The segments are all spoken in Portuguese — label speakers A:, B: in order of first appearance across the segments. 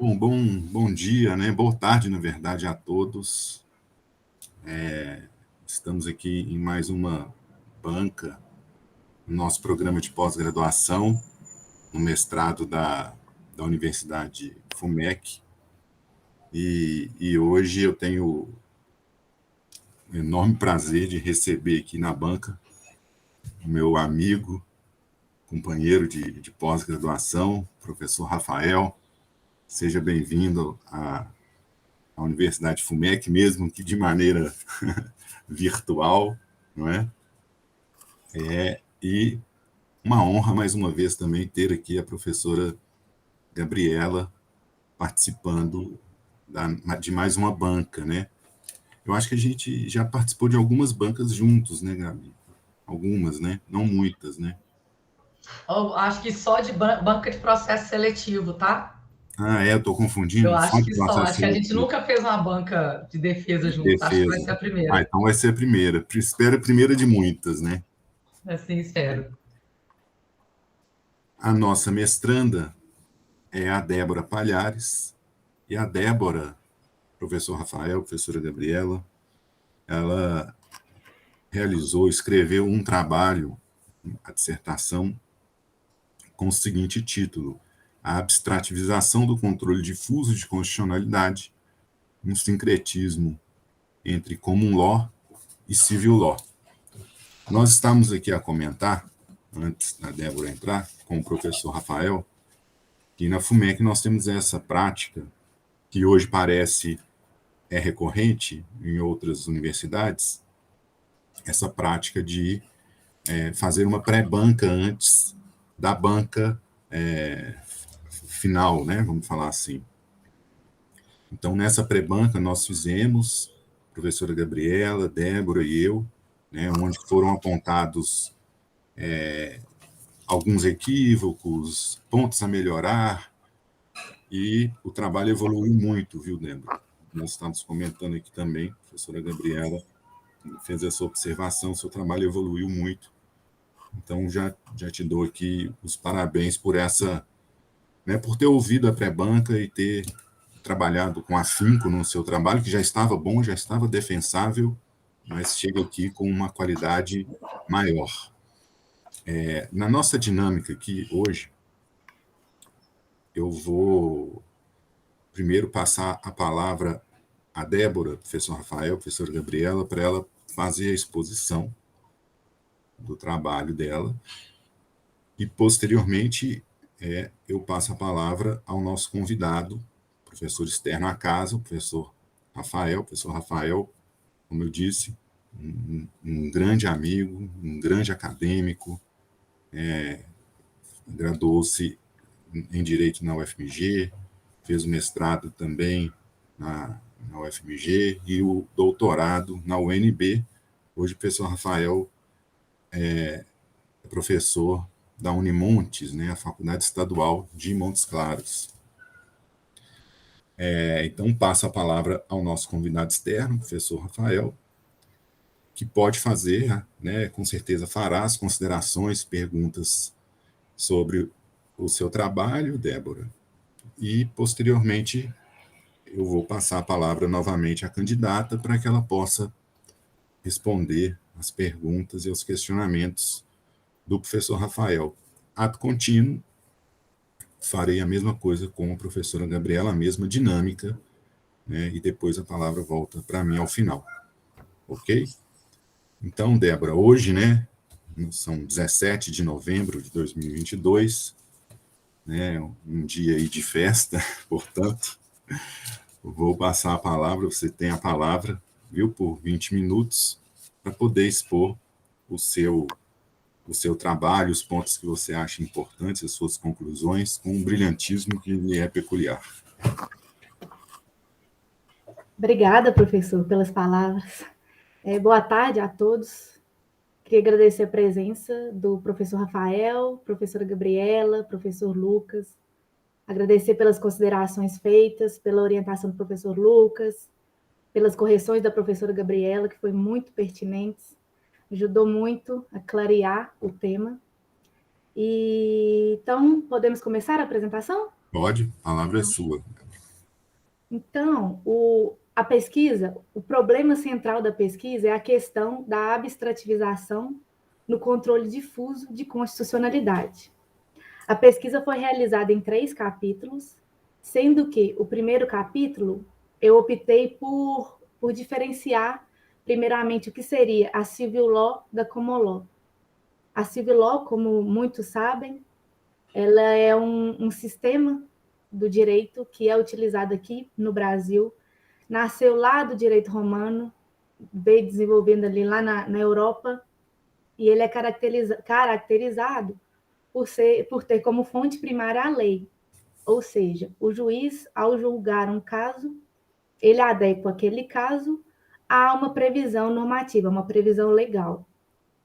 A: Bom dia, né? Boa tarde, na verdade, a todos. Estamos aqui em mais uma banca, no nosso programa de pós-graduação, no mestrado da Universidade FUMEC. E hoje eu tenho o enorme prazer de receber aqui na banca o meu amigo, companheiro de pós-graduação, professor Rafael. Seja bem-vindo à Universidade FUMEC, mesmo que de maneira virtual, não é? E uma honra, mais uma vez, também ter aqui a professora Gabriela participando de mais uma banca, né? Eu acho que a gente já participou de algumas bancas juntos, né, Gabi? Algumas, né? Não muitas, né?
B: Eu acho que só de banca de processo seletivo, tá?
A: Ah, eu estou
B: Eu
A: confundindo, só
B: acho
A: de
B: que só.
A: processo
B: Acho que a gente
A: seletivo,
B: nunca fez uma banca de defesa
A: de
B: junto. Acho que vai
A: defesa.
B: ser a
A: Ah,
B: primeira.
A: então vai ser a primeira. Espero a primeira de muitas, né?
B: Assim espero.
A: A nossa mestranda é a Débora Palhares, e a Débora, professor Rafael, professora Gabriela, ela escreveu um trabalho, a dissertação, com o seguinte título: A abstrativização do controle difuso de constitucionalidade, um sincretismo entre common law e civil law. Nós estamos aqui a comentar, antes da Débora entrar, com o professor Rafael, que na FUMEC nós temos essa prática, que hoje parece recorrente em outras universidades, essa prática de fazer uma pré-banca antes da banca final, né? Vamos falar assim. Então, nessa pré-banca, nós fizemos, a professora Gabriela, Débora e eu, né, onde foram apontados alguns equívocos, pontos a melhorar, e o trabalho evoluiu muito, viu, Débora? Nós estamos comentando aqui também, a professora Gabriela fez essa observação, seu trabalho evoluiu muito. Então, já te dou aqui os parabéns por essa, né, por ter ouvido a pré-banca e ter trabalhado com afinco no seu trabalho, que já estava bom, já estava defensável, mas chega aqui com uma qualidade maior. Na nossa dinâmica aqui hoje, eu vou primeiro passar a palavra à Débora, professor Rafael, professora Gabriela, para ela fazer a exposição do trabalho dela, e posteriormente eu passo a palavra ao nosso convidado, professor externo à casa, o professor Rafael. Professor Rafael, como eu disse, um grande amigo, um grande acadêmico, graduou-se em Direito na UFMG, fez o mestrado também na UFMG e o doutorado na UNB. Hoje o professor Rafael é professor da Unimontes, né, a Faculdade Estadual de Montes Claros. Então, passo a palavra ao nosso convidado externo, professor Rafael, que pode fazer, né, com certeza fará as considerações, perguntas sobre o seu trabalho, Débora, e, posteriormente, eu vou passar a palavra novamente à candidata para que ela possa responder as perguntas e os questionamentos do professor Rafael. Ato contínuo, farei a mesma coisa com a professora Gabriela, a mesma dinâmica, né, e depois a palavra volta para mim ao final. Ok? Então, Débora, hoje, né, são 17 de novembro de 2022, né, um dia aí de festa, portanto, vou passar a palavra, você tem a palavra, viu, por 20 minutos, para poder expor o seu trabalho, os pontos que você acha importantes, as suas conclusões, com um brilhantismo que lhe é peculiar.
C: Obrigada, professor, pelas palavras. Boa tarde a todos. Queria agradecer a presença do professor Rafael, professora Gabriela, professor Lucas. Agradecer pelas considerações feitas, pela orientação do professor Lucas, pelas correções da professora Gabriela, que foi muito pertinentes, ajudou muito a clarear o tema. Então, podemos começar a apresentação?
A: Pode, a palavra é sua.
C: Então, a pesquisa, o problema central da pesquisa é a questão da abstrativização no controle difuso de constitucionalidade. A pesquisa foi realizada em 3 capítulos, sendo que o primeiro capítulo eu optei por diferenciar, primeiramente, o que seria a Civil Law da Common Law. A Civil Law, como muitos sabem, ela é um sistema do direito que é utilizado aqui no Brasil, nasceu lá do direito romano, veio desenvolvendo ali lá na Europa, e ele é caracterizado por ter como fonte primária a lei. Ou seja, o juiz, ao julgar um caso, ele adequa aquele caso a uma previsão normativa, uma previsão legal.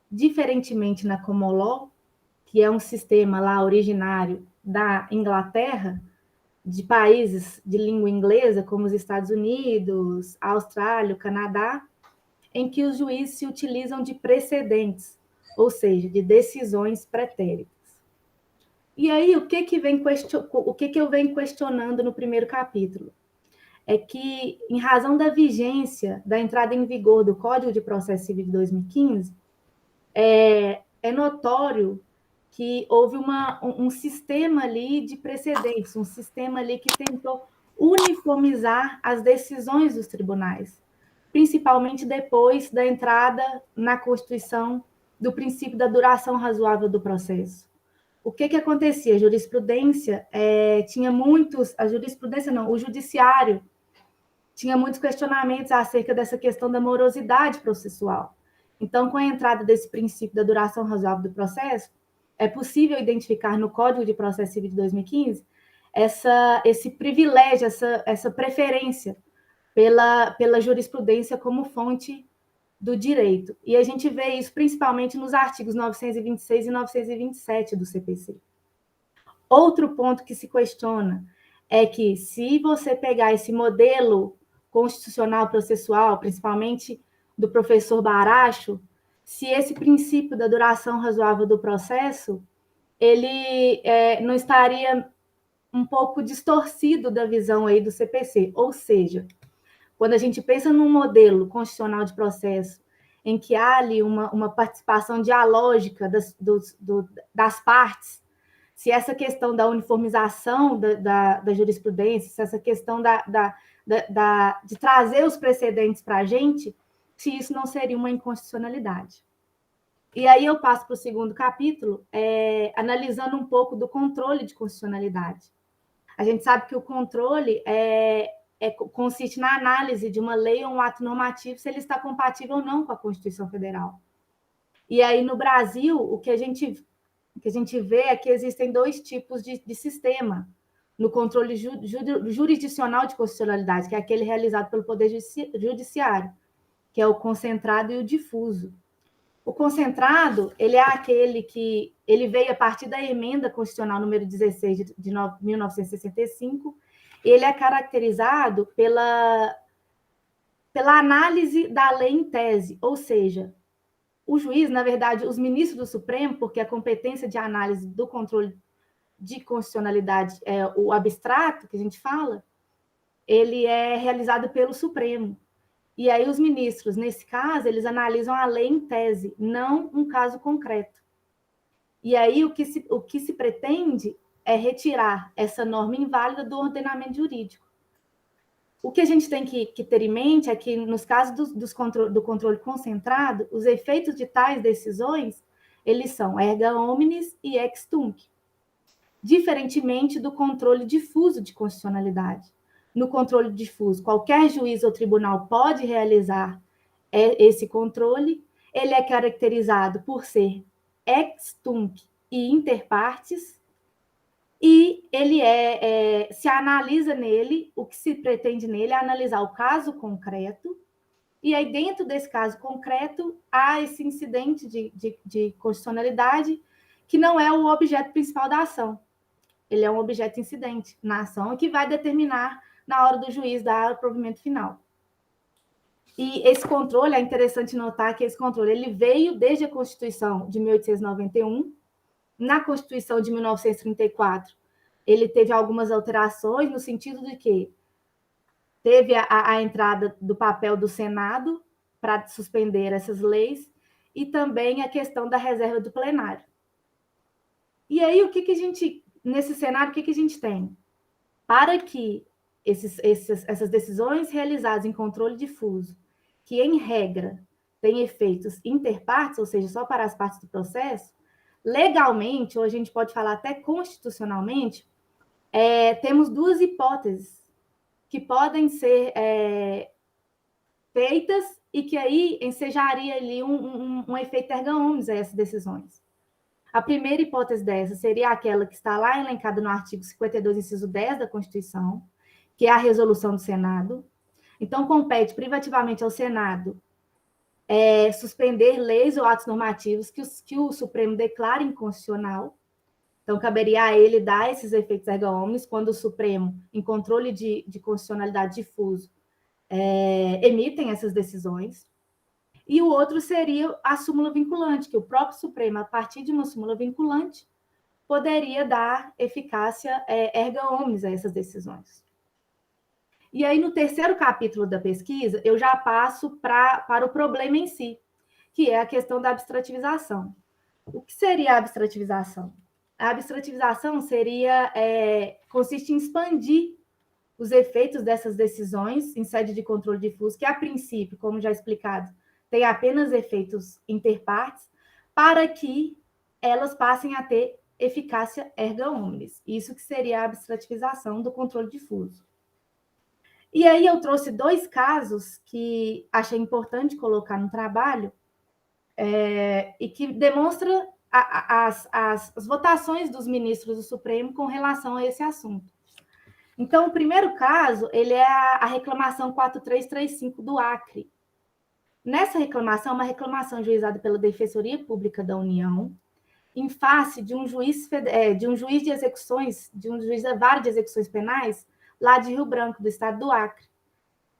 C: Diferentemente na Common Law, que é um sistema lá originário da Inglaterra, de países de língua inglesa, como os Estados Unidos, a Austrália, o Canadá, em que os juízes se utilizam de precedentes, ou seja, de decisões pretéritas. E aí, o que eu venho questionando no primeiro capítulo? É que, em razão da vigência da entrada em vigor do Código de Processo Civil de 2015, é notório que houve um sistema ali de precedentes, um sistema ali que tentou uniformizar as decisões dos tribunais, principalmente depois da entrada na Constituição do princípio da duração razoável do processo. O que acontecia? A jurisprudência o judiciário tinha muitos questionamentos acerca dessa questão da morosidade processual. Então, com a entrada desse princípio da duração razoável do processo, é possível identificar no Código de Processo Civil de 2015 esse privilégio, essa preferência pela jurisprudência como fonte do direito. E a gente vê isso principalmente nos artigos 926 e 927 do CPC. Outro ponto que se questiona é que, se você pegar esse modelo constitucional processual, principalmente do professor Baracho, se esse princípio da duração razoável do processo, ele não estaria um pouco distorcido da visão aí do CPC. Ou seja, quando a gente pensa num modelo constitucional de processo em que há ali uma participação dialógica das partes, se essa questão da uniformização da jurisprudência, se essa questão de trazer os precedentes para a gente, se isso não seria uma inconstitucionalidade. E aí eu passo para o segundo capítulo, analisando um pouco do controle de constitucionalidade. A gente sabe que o controle consiste na análise de uma lei ou um ato normativo, se ele está compatível ou não com a Constituição Federal. E aí, no Brasil, o que a gente vê é que existem 2 tipos de sistema no controle jurisdicional de constitucionalidade, que é aquele realizado pelo Poder Judiciário, que é o concentrado e o difuso. O concentrado, ele é aquele que ele veio a partir da emenda constitucional número 16 de 1965, e ele é caracterizado pela análise da lei em tese, ou seja, o juiz, na verdade, os ministros do Supremo, porque a competência de análise do controle de constitucionalidade, o abstrato que a gente fala, ele é realizado pelo Supremo. E aí os ministros, nesse caso, eles analisam a lei em tese, não um caso concreto. E aí o que se pretende é retirar essa norma inválida do ordenamento jurídico. O que a gente tem que ter em mente é que, nos casos do controle concentrado, os efeitos de tais decisões, eles são erga omnes e ex tunc, diferentemente do controle difuso de constitucionalidade. No controle difuso, qualquer juiz ou tribunal pode realizar esse controle, ele é caracterizado por ser ex tunc e inter partes, e ele se analisa nele, o que se pretende nele é analisar o caso concreto, e aí dentro desse caso concreto há esse incidente de constitucionalidade que não é o objeto principal da ação. Ele é um objeto incidente na ação que vai determinar na hora do juiz dar o provimento final. E esse controle, é interessante notar que esse controle ele veio desde a Constituição de 1891, na Constituição de 1934, ele teve algumas alterações no sentido de que teve a entrada do papel do Senado para suspender essas leis e também a questão da reserva do plenário. E aí, o que a gente, nesse cenário, o que a gente tem? Para que essas decisões realizadas em controle difuso, que em regra têm efeitos interpartes, ou seja, só para as partes do processo, legalmente, ou a gente pode falar até constitucionalmente, temos duas hipóteses que podem ser feitas e que aí ensejaria ali um efeito erga omnes a essas decisões. A primeira hipótese dessa seria aquela que está lá elencada no artigo 52, inciso 10 da Constituição, que é a resolução do Senado. Então, compete privativamente ao Senado suspender leis ou atos normativos que o Supremo declara inconstitucional. Então, caberia a ele dar esses efeitos erga omnes quando o Supremo, em controle de constitucionalidade difuso, emitem essas decisões. E o outro seria a súmula vinculante, que o próprio Supremo, a partir de uma súmula vinculante, poderia dar eficácia erga omnes a essas decisões. E aí, no terceiro capítulo da pesquisa, eu já passo para o problema em si, que é a questão da abstrativização. O que seria a abstrativização? A abstrativização consiste em expandir os efeitos dessas decisões em sede de controle difuso, que, a princípio, como já explicado, tem apenas efeitos interpartes, para que elas passem a ter eficácia erga omnes. Isso que seria a abstrativização do controle difuso. E aí eu trouxe dois casos que achei importante colocar no trabalho e que demonstra as votações dos ministros do Supremo com relação a esse assunto. Então, o primeiro caso, ele é a reclamação 4335 do Acre. Nessa reclamação, uma reclamação juizada pela Defensoria Pública da União, em face de um juiz de execuções, de um juiz da vara de execuções penais, lá de Rio Branco, do estado do Acre.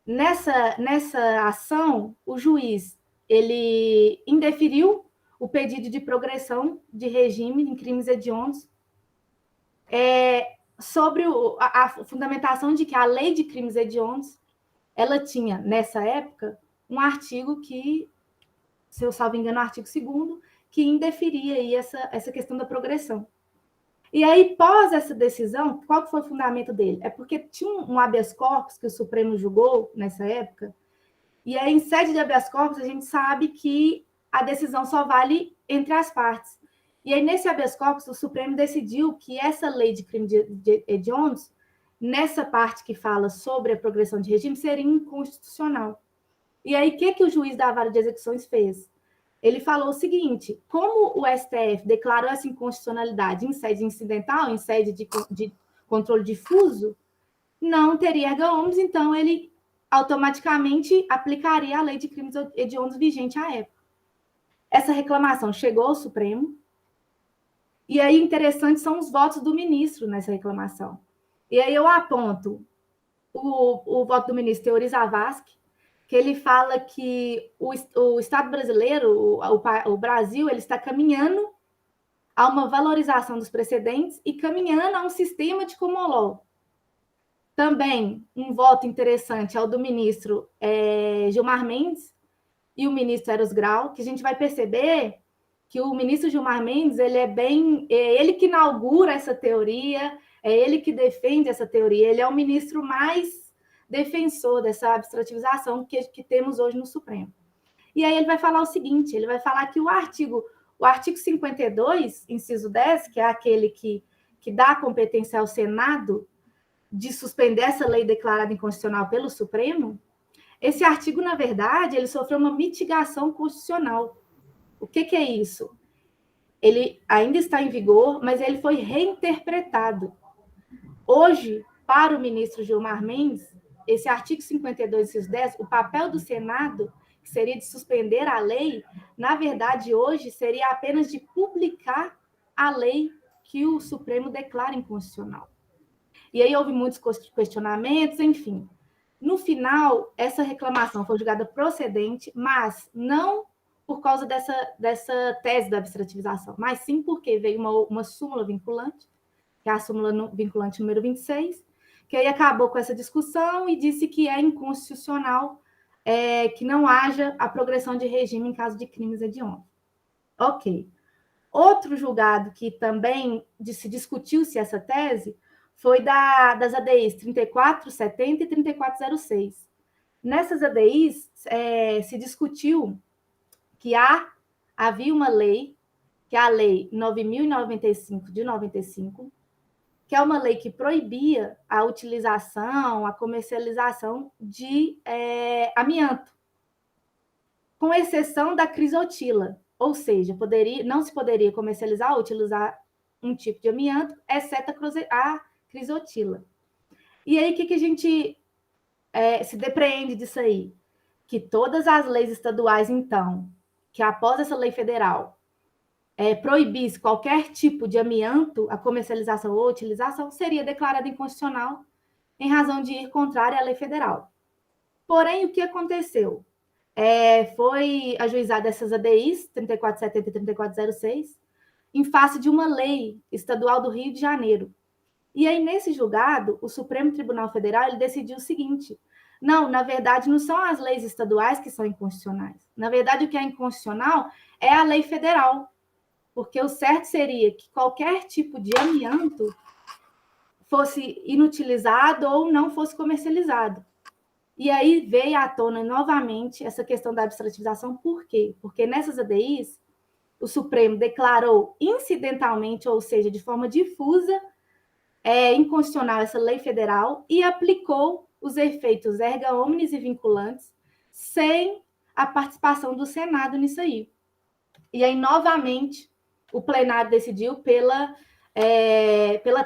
C: Nessa ação, o juiz ele indeferiu o pedido de progressão de regime em crimes hediondos sobre a fundamentação de que a lei de crimes hediondos ela tinha, nessa época, um artigo que, se eu salvo engano, o artigo 2º, que indeferia aí essa questão da progressão. E aí, pós essa decisão, qual que foi o fundamento dele? É porque tinha um habeas corpus que o Supremo julgou nessa época, e aí, em sede de habeas corpus, a gente sabe que a decisão só vale entre as partes. E aí, nesse habeas corpus, o Supremo decidiu que essa lei de crime hediondos, nessa parte que fala sobre a progressão de regime, seria inconstitucional. E aí, o que o juiz da vara de execuções fez? Ele falou o seguinte: como o STF declarou essa inconstitucionalidade em sede incidental, em sede de controle difuso, não teria erga omnes, então ele automaticamente aplicaria a lei de crimes hediondos vigente à época. Essa reclamação chegou ao Supremo, e aí interessante são os votos do ministro nessa reclamação. E aí eu aponto o voto do ministro Teori Zavascki, que ele fala que o Estado brasileiro, o Brasil, ele está caminhando a uma valorização dos precedentes e caminhando a um sistema de common law. Também um voto interessante é o do ministro Gilmar Mendes e o ministro Eros Grau, que a gente vai perceber que o ministro Gilmar Mendes é ele que inaugura essa teoria, é ele que defende essa teoria, ele é o ministro mais defensor dessa abstrativização que temos hoje no Supremo. E aí ele vai falar o seguinte, ele vai falar que o artigo 52, inciso 10, que é aquele que dá a competência ao Senado de suspender essa lei declarada inconstitucional pelo Supremo, esse artigo, na verdade, ele sofreu uma mitigação constitucional. O que é isso? Ele ainda está em vigor, mas ele foi reinterpretado. Hoje, para o ministro Gilmar Mendes, esse artigo 52, inciso 10, o papel do Senado, que seria de suspender a lei, na verdade, hoje, seria apenas de publicar a lei que o Supremo declara inconstitucional. E aí houve muitos questionamentos, enfim. No final, essa reclamação foi julgada procedente, mas não por causa dessa tese da abstrativização, mas sim porque veio uma súmula vinculante, que é a súmula vinculante número 26, que aí acabou com essa discussão e disse que é inconstitucional que não haja a progressão de regime em caso de crimes hediondos. Ok. Outro julgado que também se discutiu-se essa tese foi das ADIs 3470 e 3406. Nessas ADIs, se discutiu que havia uma lei, que é a Lei 9.095 de 95, que é uma lei que proibia a utilização, a comercialização de amianto, com exceção da crisotila, ou seja, não se poderia comercializar ou utilizar um tipo de amianto, exceto a crisotila. E aí, o que a gente se depreende disso aí? Que todas as leis estaduais, então, que após essa lei federal proibisse qualquer tipo de amianto, a comercialização ou utilização, seria declarada inconstitucional em razão de ir contrária à lei federal. Porém, o que aconteceu? Foi ajuizada essas ADIs, 3470 e 3406, em face de uma lei estadual do Rio de Janeiro. E aí, nesse julgado, o Supremo Tribunal Federal ele decidiu o seguinte: não, na verdade, não são as leis estaduais que são inconstitucionais. Na verdade, o que é inconstitucional é a lei federal, porque o certo seria que qualquer tipo de amianto fosse inutilizado ou não fosse comercializado. E aí veio à tona novamente essa questão da abstrativização. Por quê? Porque nessas ADIs, o Supremo declarou incidentalmente, ou seja, de forma difusa, inconstitucional essa lei federal e aplicou os efeitos erga omnes e vinculantes sem a participação do Senado nisso aí. E aí, novamente, o plenário decidiu pela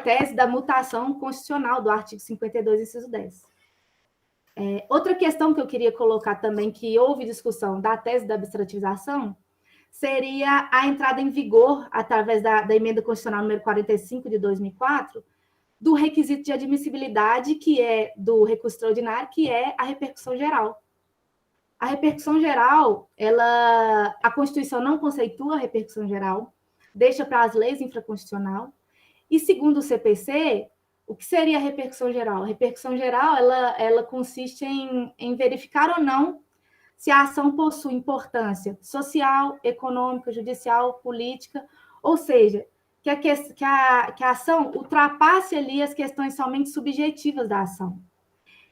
C: tese da mutação constitucional do artigo 52, inciso 10. Outra questão que eu queria colocar também, que houve discussão da tese da abstrativização, seria a entrada em vigor, através da emenda constitucional número 45 de 2004, do requisito de admissibilidade, que é do recurso extraordinário, que é a repercussão geral. A repercussão geral, a Constituição não conceitua a repercussão geral, deixa para as leis infraconstitucional, e segundo o CPC, o que seria a repercussão geral? A repercussão geral, ela consiste em verificar ou não se a ação possui importância social, econômica, judicial, política, ou seja, que a ação ultrapasse ali as questões somente subjetivas da ação.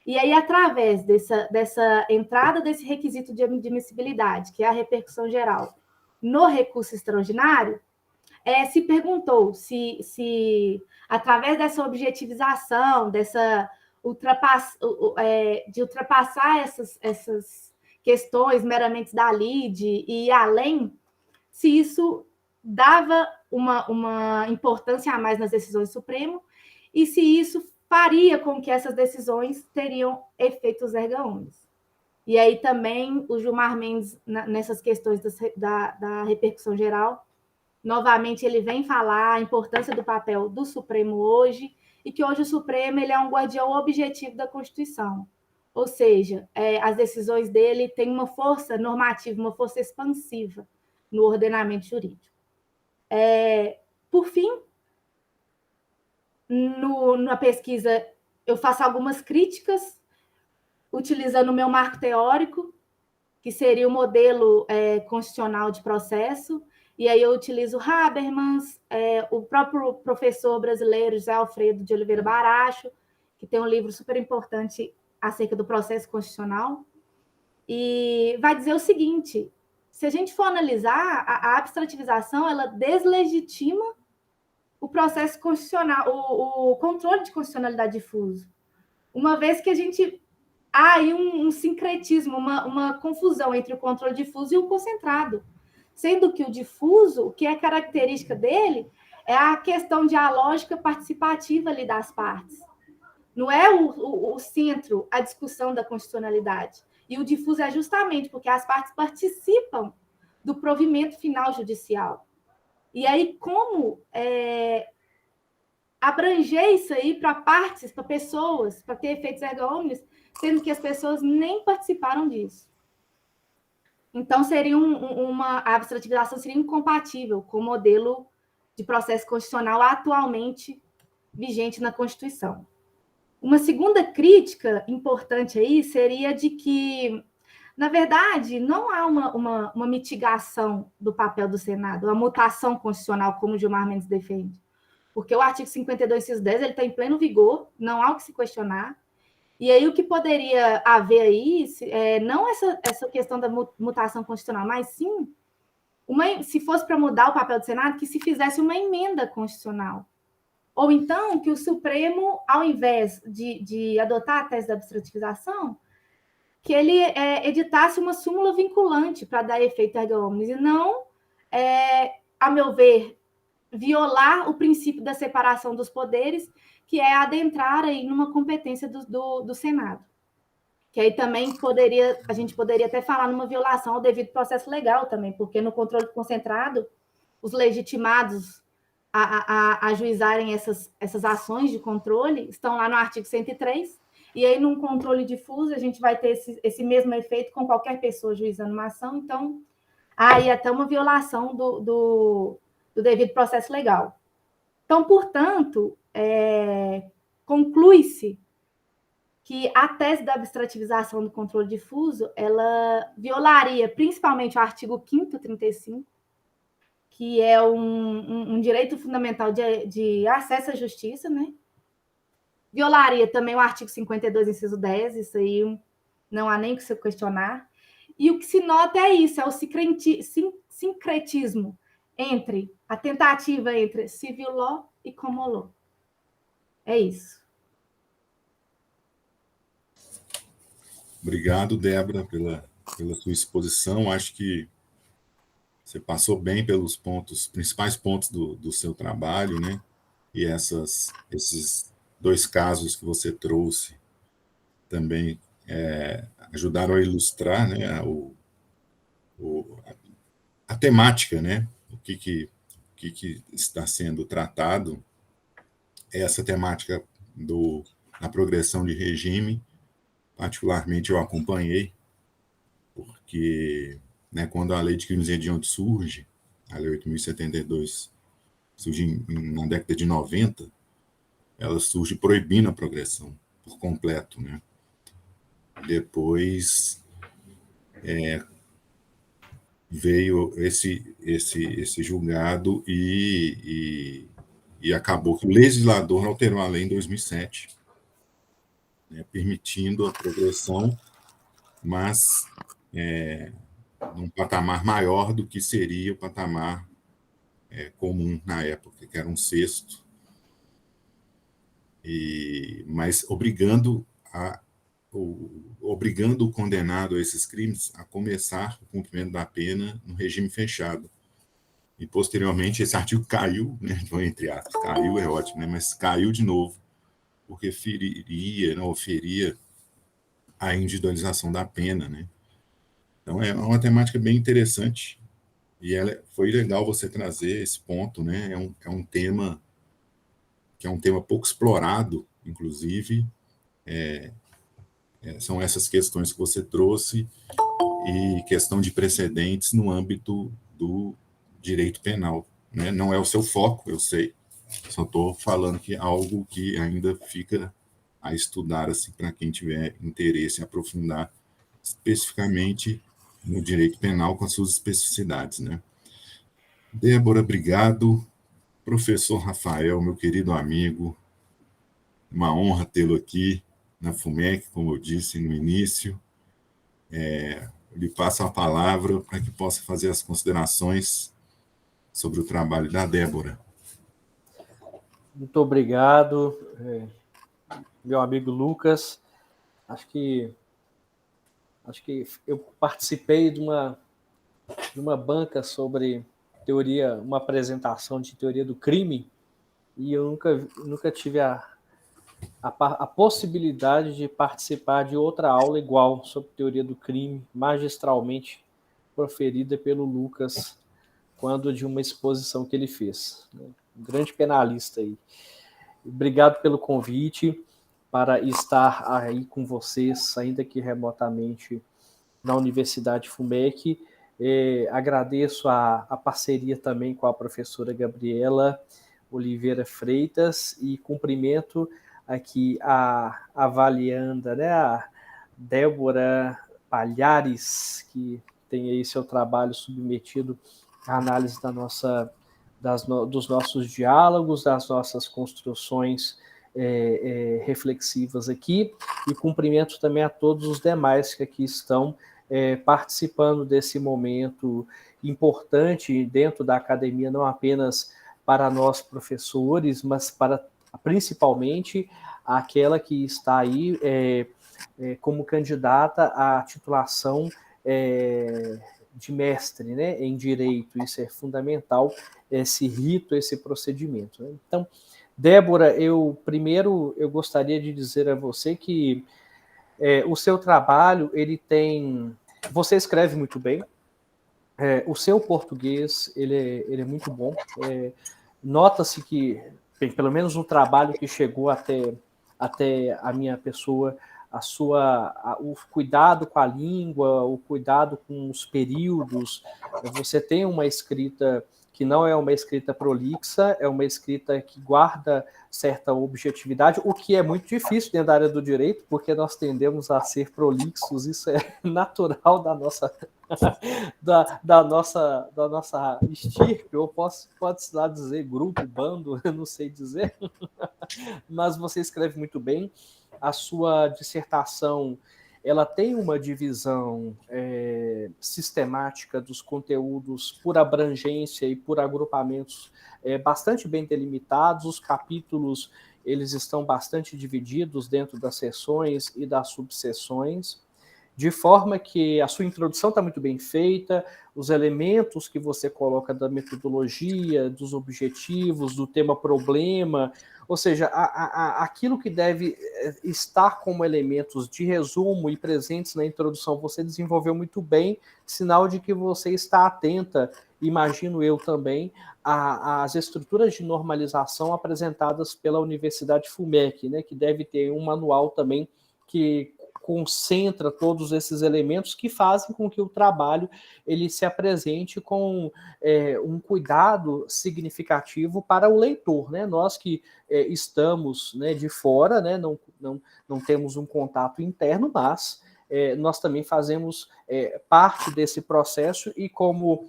C: E aí, através dessa entrada desse requisito de admissibilidade, que é a repercussão geral, no recurso extraordinário, se perguntou se através dessa objetivização, de ultrapassar essas questões meramente da lide e ir além, se isso dava uma importância a mais nas decisões do Supremo e se isso faria com que essas decisões teriam efeitos erga omnes. E aí também o Gilmar Mendes, nessas questões da repercussão geral, novamente ele vem falar a importância do papel do Supremo hoje e que hoje o Supremo ele é um guardião objetivo da Constituição. Ou seja, as decisões dele têm uma força normativa, uma força expansiva no ordenamento jurídico. Por fim, na pesquisa, eu faço algumas críticas, utilizando o meu marco teórico, que seria o modelo constitucional de processo, e aí eu utilizo Habermas, o próprio professor brasileiro José Alfredo de Oliveira Baracho, que tem um livro super importante acerca do processo constitucional, e vai dizer o seguinte: se a gente for analisar, a abstrativização ela deslegitima o processo constitucional, o controle de constitucionalidade difuso, uma vez que há aí um sincretismo, uma confusão entre o controle difuso e o concentrado, sendo que o difuso, o que é característica dele, é a questão dialógica participativa ali das partes. Não é o centro, a discussão da constitucionalidade. E o difuso é justamente porque as partes participam do provimento final judicial. E aí, como abranger isso aí para partes, para pessoas, para ter efeitos erga omnes, sendo que as pessoas nem participaram disso. Então, a abstrativização seria incompatível com o modelo de processo constitucional atualmente vigente na Constituição. Uma segunda crítica importante aí seria de que, na verdade, não há uma mitigação do papel do Senado, uma mutação constitucional, como o Gilmar Mendes defende. Porque o artigo 52, inciso 10, ele está em pleno vigor, não há o que se questionar. E aí o que poderia haver aí, não essa questão da mutação constitucional, mas sim, se fosse para mudar o papel do Senado, que se fizesse uma emenda constitucional. Ou então que o Supremo, ao invés de adotar a tese da abstrativização, que ele editasse uma súmula vinculante para dar efeito erga omnes, e não, a meu ver, violar o princípio da separação dos poderes, que é adentrar aí numa competência do Senado. Que aí também a gente poderia até falar numa violação ao devido processo legal também, porque no controle concentrado, os legitimados a ajuizarem essas ações de controle estão lá no artigo 103, e aí num controle difuso a gente vai ter esse mesmo efeito com qualquer pessoa ajuizando uma ação, então aí até uma violação do devido processo legal. Então, portanto, conclui-se que a tese da abstrativização do controle difuso, ela violaria principalmente o artigo 5º 35, que é um direito fundamental de acesso à justiça, né? Violaria também o artigo 52, inciso 10, isso aí não há nem o que se questionar. E o que se nota é isso, é o sincretismo entre a tentativa entre civil law e common law. É isso.
A: Obrigado, Débora, pela sua exposição. Acho que você passou bem pelos principais pontos do seu trabalho, né? E esses dois casos que você trouxe também ajudaram a ilustrar, né, a temática, né? O que está sendo tratado. Essa temática da progressão de regime, particularmente eu acompanhei, porque, né, quando a lei de crimes hediondos surge, a lei 8.072 surge na década de 90, ela surge proibindo a progressão por completo, né? Depois veio esse julgado e acabou que o legislador alterou a lei em 2007, né, permitindo a progressão, mas num patamar maior do que seria o patamar comum na época, que era um sexto, mas obrigando o condenado a esses crimes a começar o cumprimento da pena no regime fechado. E, posteriormente, esse artigo caiu, né, entre aspas, caiu é ótimo, né, mas caiu de novo, porque oferia a individualização da pena, né? Então, é uma temática bem interessante, e foi legal você trazer esse ponto, né? É um tema que é um tema pouco explorado, inclusive, são essas questões que você trouxe, e questão de precedentes no âmbito do direito penal, né? Não é o seu foco, eu sei, só estou falando que é algo que ainda fica a estudar, assim, para quem tiver interesse em aprofundar especificamente no direito penal com as suas especificidades, né? Débora, obrigado. Professor Rafael, meu querido amigo, uma honra tê-lo aqui na FUMEC, como eu disse no início. Eu lhe passo a palavra para que possa fazer as considerações sobre o trabalho da Débora.
D: Muito obrigado, meu amigo Lucas. Acho que eu participei de uma banca sobre uma apresentação de teoria do crime, e eu nunca tive a possibilidade de participar de outra aula igual sobre teoria do crime, magistralmente proferida pelo Lucas, quando de uma exposição que ele fez. Um grande penalista aí. Obrigado pelo convite para estar aí com vocês, ainda que remotamente, na Universidade FUMEC. Agradeço a parceria também com a professora Gabriela Oliveira Freitas, e cumprimento aqui a avalianda, né, a Débora Palhares, que tem aí seu trabalho submetido à análise dos nossos diálogos, das nossas construções reflexivas aqui, e cumprimento também a todos os demais que aqui estão participando desse momento importante dentro da academia, não apenas para nós professores, mas para principalmente aquela que está aí como candidata à titulação de mestre, né, em direito. Isso é fundamental, esse rito, esse procedimento, né? Então, Débora, primeiro eu gostaria de dizer a você que o seu trabalho, você escreve muito bem, o seu português, ele é muito bom, nota-se que, bem, pelo menos no trabalho que chegou até a minha pessoa, o cuidado com a língua, o cuidado com os períodos, você tem uma escrita que não é uma escrita prolixa, é uma escrita que guarda certa objetividade, o que é muito difícil dentro da área do direito, porque nós tendemos a ser prolixos, isso é natural da nossa da nossa estirpe, ou pode-se lá dizer grupo, bando, eu não sei dizer, mas você escreve muito bem. A sua dissertação, ela tem uma divisão sistemática dos conteúdos por abrangência e por agrupamentos bastante bem delimitados. Os capítulos, eles estão bastante divididos dentro das seções e das subseções, de forma que a sua introdução está muito bem feita, os elementos que você coloca da metodologia, dos objetivos, do tema problema, ou seja, aquilo que deve estar como elementos de resumo e presentes na introdução, você desenvolveu muito bem, sinal de que você está atenta, imagino eu também, às estruturas de normalização apresentadas pela Universidade FUMEC, né, que deve ter um manual também que concentra todos esses elementos que fazem com que o trabalho ele se apresente com um cuidado significativo para o leitor, né? Nós que estamos, né, de fora, né, não temos um contato interno, mas nós também fazemos parte desse processo e como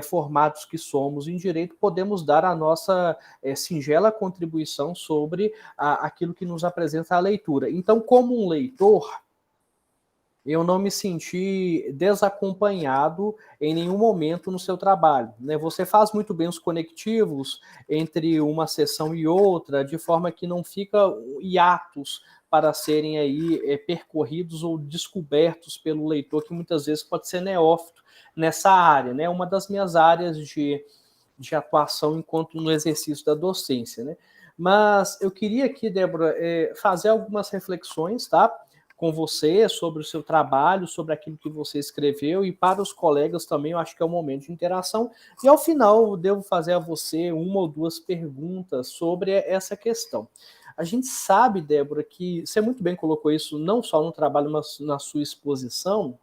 D: formados que somos em direito, podemos dar a nossa singela contribuição sobre aquilo que nos apresenta a leitura. Então, como um leitor, eu não me senti desacompanhado em nenhum momento no seu trabalho, né? Você faz muito bem os conectivos entre uma sessão e outra, de forma que não fica hiatos para serem aí percorridos ou descobertos pelo leitor, que muitas vezes pode ser neófito nessa área, né? Uma das minhas áreas de atuação enquanto no exercício da docência, né? Mas eu queria aqui, Débora, fazer algumas reflexões, tá? Com você, sobre o seu trabalho, sobre aquilo que você escreveu, e para os colegas também, eu acho que é um momento de interação. E ao final, eu devo fazer a você uma ou duas perguntas sobre essa questão. A gente sabe, Débora, que você muito bem colocou isso, não só no trabalho, mas na sua exposição,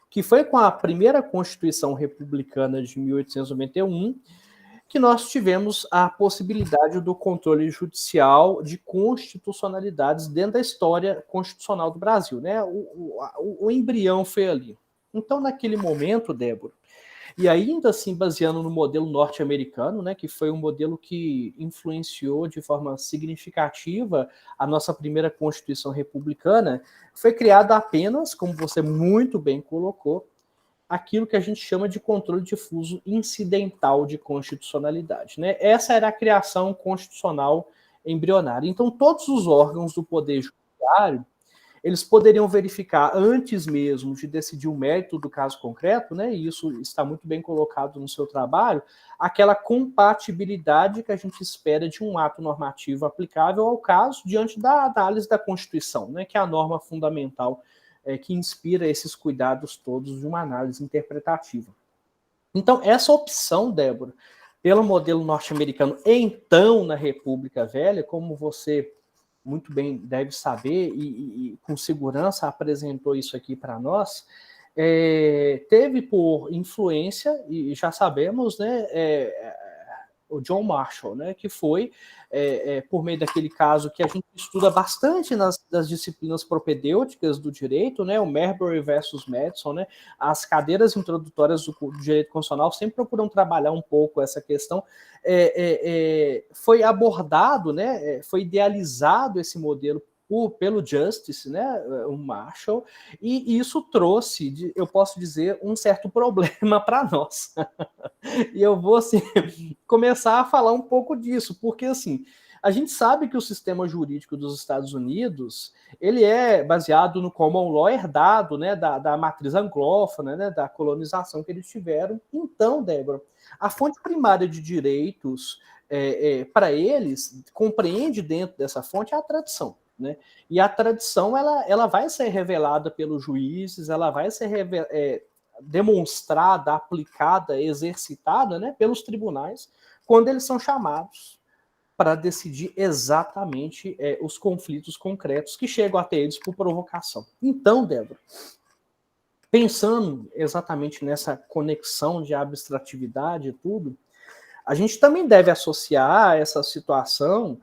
D: que foi com a primeira Constituição Republicana de 1891 que nós tivemos a possibilidade do controle judicial de constitucionalidades dentro da história constitucional do Brasil, né? O embrião foi ali. Então, naquele momento, Débora, e ainda assim baseando no modelo norte-americano, né, que foi um modelo que influenciou de forma significativa a nossa primeira Constituição republicana, foi criado apenas, como você muito bem colocou, aquilo que a gente chama de controle difuso incidental de constitucionalidade, né? Essa era a criação constitucional embrionária. Então, todos os órgãos do Poder Judiciário, eles poderiam verificar, antes mesmo de decidir o mérito do caso concreto, né, e isso está muito bem colocado no seu trabalho, aquela compatibilidade que a gente espera de um ato normativo aplicável ao caso diante da análise da Constituição, né, que é a norma fundamental que inspira esses cuidados todos de uma análise interpretativa. Então, essa opção, Débora, pelo modelo norte-americano, então na República Velha, como você muito bem deve saber e com segurança apresentou isso aqui para nós, teve por influência, e já sabemos, né, o John Marshall, né, que foi, por meio daquele caso que a gente estuda bastante nas disciplinas propedêuticas do direito, né, o Marbury versus Madison, né, as cadeiras introdutórias do direito constitucional sempre procuram trabalhar um pouco essa questão. Foi abordado, né, foi idealizado esse modelo pelo Justice, né, o Marshall, e isso trouxe, eu posso dizer, um certo problema para nós. E eu vou assim, começar a falar um pouco disso, porque assim, a gente sabe que o sistema jurídico dos Estados Unidos ele é baseado no common law herdado, né, da matriz anglófona, né, da colonização que eles tiveram. Então, Débora, a fonte primária de direitos para eles compreende dentro dessa fonte a tradição. Né? E a tradição ela vai ser revelada pelos juízes, ela vai ser demonstrada, aplicada, exercitada, né, pelos tribunais, quando eles são chamados para decidir exatamente os conflitos concretos que chegam até eles por provocação. Então, Débora, pensando exatamente nessa conexão de abstratividade e tudo, a gente também deve associar essa situação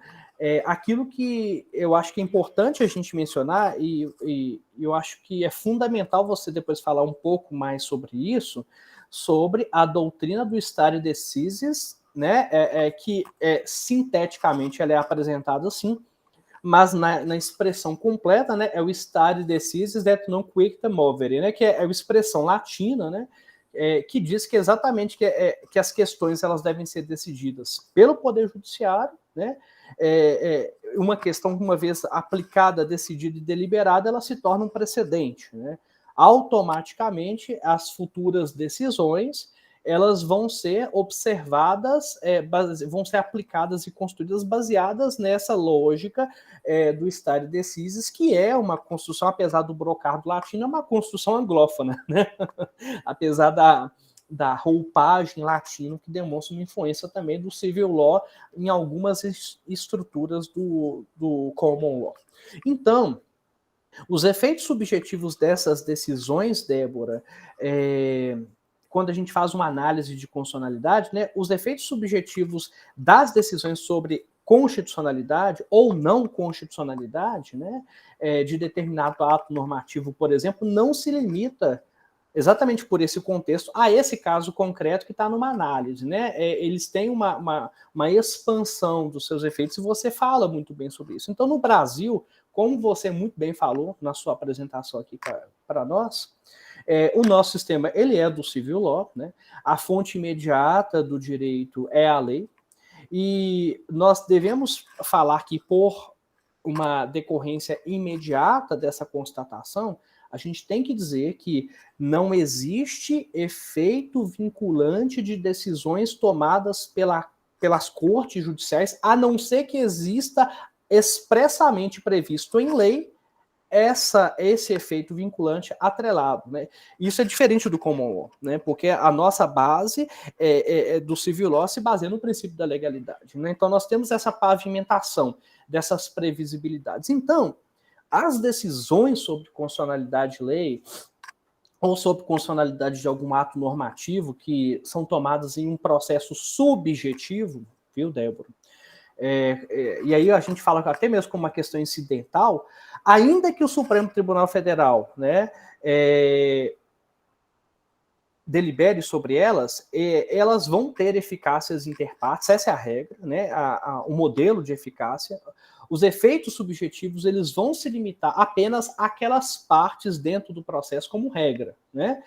D: aquilo que eu acho que é importante a gente mencionar, e eu acho que é fundamental você depois falar um pouco mais sobre isso, sobre a doutrina do stare decisis, né, que sinteticamente ela é apresentada assim, mas na expressão completa, né, é o stare decisis that non quicta movere, né, que é a expressão latina, né, que diz que exatamente que as questões elas devem ser decididas pelo Poder Judiciário, né? Uma questão, uma vez aplicada, decidida e deliberada, ela se torna um precedente, né? Automaticamente, as futuras decisões elas vão ser observadas, vão ser aplicadas e construídas baseadas nessa lógica do stare decisis, que é uma construção, apesar do brocardo latino, é uma construção anglófona, né? Apesar da roupagem latina, que demonstra uma influência também do civil law em algumas estruturas do common law. Então, os efeitos subjetivos dessas decisões, Débora, quando a gente faz uma análise de constitucionalidade, né, os efeitos subjetivos das decisões sobre constitucionalidade ou não constitucionalidade, né, de determinado ato normativo, por exemplo, não se limita, exatamente por esse contexto, a esse caso concreto que está numa análise. Né? Eles têm uma expansão dos seus efeitos e você fala muito bem sobre isso. Então, no Brasil, como você muito bem falou na sua apresentação aqui para nós, o nosso sistema ele é do civil law, né? A fonte imediata do direito é a lei, e nós devemos falar que por uma decorrência imediata dessa constatação, a gente tem que dizer que não existe efeito vinculante de decisões tomadas pelas cortes judiciais, a não ser que exista expressamente previsto em lei esse efeito vinculante atrelado. Né? Isso é diferente do common law, né? Porque a nossa base do civil law se baseia no princípio da legalidade. Né? Então, nós temos essa pavimentação dessas previsibilidades. Então, as decisões sobre constitucionalidade de lei ou sobre constitucionalidade de algum ato normativo que são tomadas em um processo subjetivo, viu, Débora? E aí a gente fala até mesmo como uma questão incidental, ainda que o Supremo Tribunal Federal, né, delibere sobre elas, elas vão ter eficácias interpartes, essa é a regra, né, o modelo de eficácia. Os efeitos subjetivos eles vão se limitar apenas àquelas partes dentro do processo como regra. Né?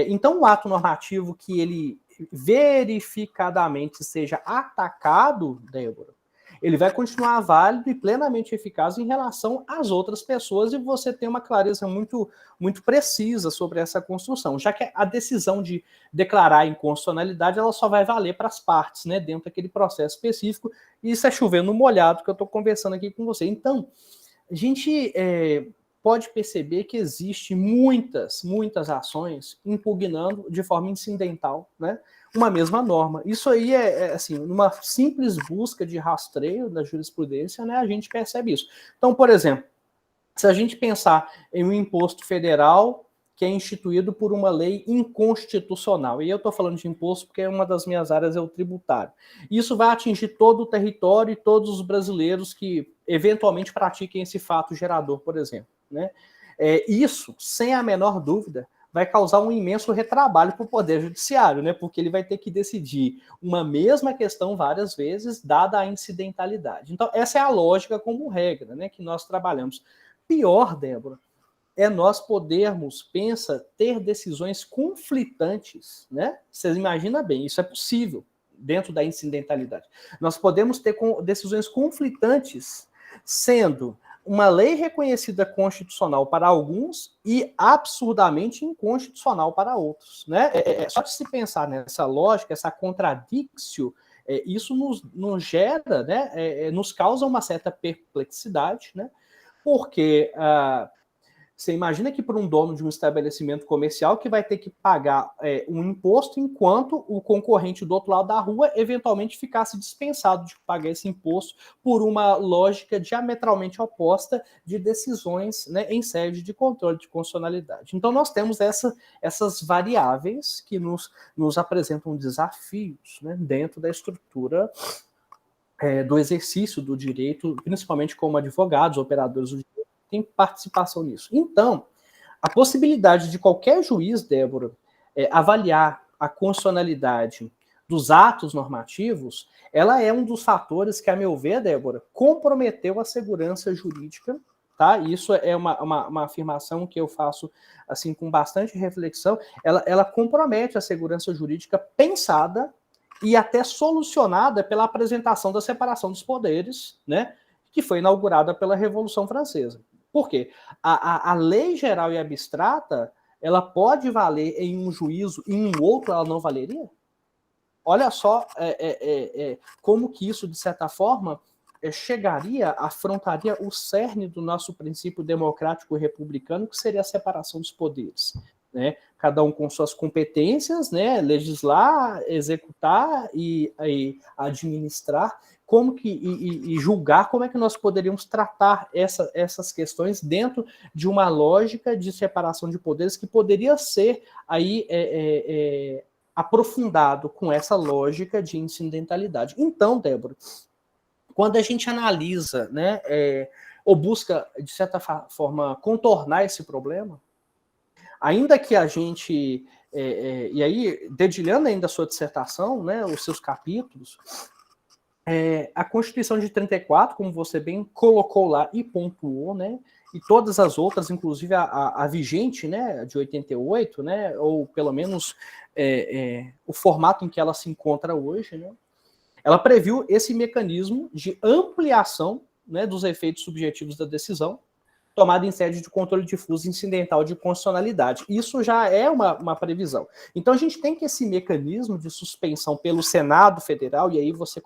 D: Então, o ato normativo que ele verificadamente seja atacado, Débora, ele vai continuar válido e plenamente eficaz em relação às outras pessoas, e você tem uma clareza muito, muito precisa sobre essa construção, já que a decisão de declarar inconstitucionalidade ela só vai valer para as partes, né, dentro daquele processo específico, e isso é chovendo no molhado que eu estou conversando aqui com você. Então, a gente pode perceber que existe muitas ações impugnando de forma incidental, né, uma mesma norma. Isso aí assim, numa simples busca de rastreio da jurisprudência, né, a gente percebe isso. Então, por exemplo, se a gente pensar em um imposto federal que é instituído por uma lei inconstitucional. E eu estou falando de imposto porque uma das minhas áreas é o tributário. Isso vai atingir todo o território e todos os brasileiros que eventualmente pratiquem esse fato gerador, por exemplo, né? Isso, sem a menor dúvida, vai causar um imenso retrabalho para o Poder Judiciário, né? Porque ele vai ter que decidir uma mesma questão várias vezes, dada a incidentalidade. Então, essa é a lógica como regra, né, que nós trabalhamos. Pior, Débora, é nós podermos, ter decisões conflitantes, né? Vocês imaginam bem, isso é possível dentro da incidentalidade. Nós podemos ter decisões conflitantes, sendo uma lei reconhecida constitucional para alguns e absurdamente inconstitucional para outros, né? Só de se pensar nessa lógica, essa contradictio, isso nos gera, né? Nos causa uma certa perplexidade, né? Porque você imagina que para um dono de um estabelecimento comercial que vai ter que pagar um imposto enquanto o concorrente do outro lado da rua eventualmente ficasse dispensado de pagar esse imposto por uma lógica diametralmente oposta de decisões, né, em sede de controle de constitucionalidade. Então nós temos essas variáveis que nos apresentam desafios, né, dentro da estrutura do exercício do direito, principalmente como advogados, operadores do direito, tem participação nisso. Então, a possibilidade de qualquer juiz, Débora, avaliar a constitucionalidade dos atos normativos, ela é um dos fatores que, a meu ver, Débora, comprometeu a segurança jurídica, tá? Isso é uma afirmação que eu faço assim com bastante reflexão. Ela compromete a segurança jurídica pensada e até solucionada pela apresentação da separação dos poderes, né, que foi inaugurada pela Revolução Francesa. Por quê? A lei geral e abstrata, ela pode valer em um juízo e em outro ela não valeria? Olha só como que isso, de certa forma, afrontaria o cerne do nosso princípio democrático republicano, que seria a separação dos poderes, né? Cada um com suas competências, né? Legislar, executar e administrar, e julgar como é que nós poderíamos tratar essas questões dentro de uma lógica de separação de poderes que poderia ser aí aprofundado com essa lógica de incidentalidade. Então, Débora, quando a gente analisa, né, ou busca, de certa forma, contornar esse problema, ainda que a gente, e aí, dedilhando ainda a sua dissertação, né, os seus capítulos, a Constituição de 34, como você bem colocou lá e pontuou, né, e todas as outras, inclusive a vigente, né, de 88, né, ou pelo menos o formato em que ela se encontra hoje, né, ela previu esse mecanismo de ampliação, né, dos efeitos subjetivos da decisão, tomada em sede de controle difuso incidental de constitucionalidade. Isso já é uma previsão. Então, a gente tem que esse mecanismo de suspensão pelo Senado Federal, e aí você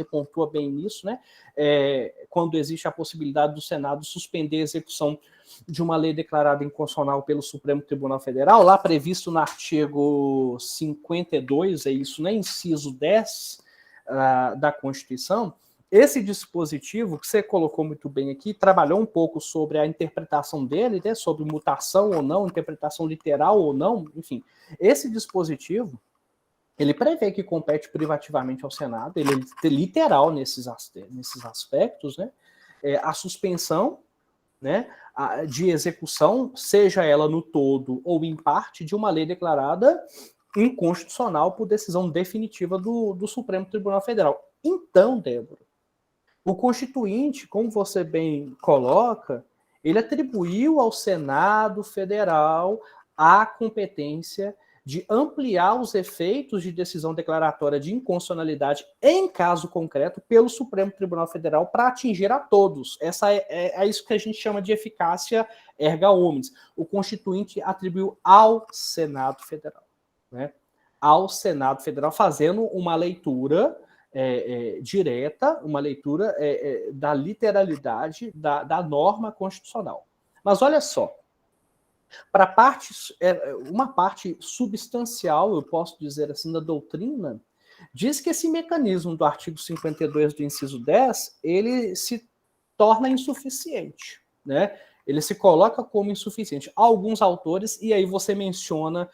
D: pontua bem nisso, né? Quando existe a possibilidade do Senado suspender a execução de uma lei declarada inconstitucional pelo Supremo Tribunal Federal, lá previsto no artigo 52, é isso, né? Inciso 10 da Constituição. Esse dispositivo, que você colocou muito bem aqui, trabalhou um pouco sobre a interpretação dele, né, sobre mutação ou não, interpretação literal ou não, enfim. Esse dispositivo, ele prevê que compete privativamente ao Senado, ele é literal nesses aspectos, né, a suspensão, né, de execução, seja ela no todo ou em parte, de uma lei declarada inconstitucional por decisão definitiva do Supremo Tribunal Federal. Então, Débora, o Constituinte, como você bem coloca, ele atribuiu ao Senado Federal a competência de ampliar os efeitos de decisão declaratória de inconstitucionalidade em caso concreto pelo Supremo Tribunal Federal para atingir a todos. Essa é isso que a gente chama de eficácia erga omnes. O Constituinte atribuiu ao Senado Federal, né? Ao Senado Federal, fazendo uma leitura direta, uma leitura da literalidade da norma constitucional. Mas olha só, para uma parte substancial, eu posso dizer assim, da doutrina, diz que esse mecanismo do artigo 52 do inciso 10, ele se torna insuficiente, né? Ele se coloca como insuficiente. Alguns autores, e aí você menciona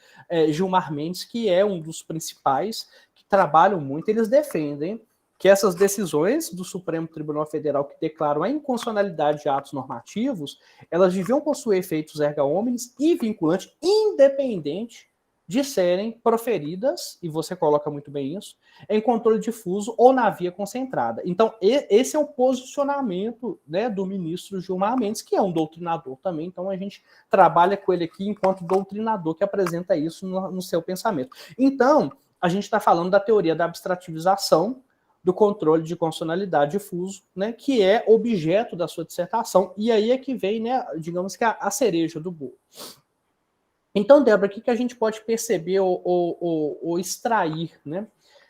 D: Gilmar Mendes, que é um dos principais, que trabalham muito, eles defendem que essas decisões do Supremo Tribunal Federal que declaram a inconstitucionalidade de atos normativos, elas deviam possuir efeitos erga omnes e vinculantes, independente de serem proferidas, e você coloca muito bem isso, em controle difuso ou na via concentrada. Então, esse é o posicionamento, né, do ministro Gilmar Mendes, que é um doutrinador também, então a gente trabalha com ele aqui enquanto doutrinador que apresenta isso no seu pensamento. Então, a gente está falando da teoria da abstrativização do controle de constitucionalidade difuso, né, que é objeto da sua dissertação, e aí é que vem, né, digamos que a cereja do bolo. Então, Débora, o que a gente pode perceber ou extrair, né,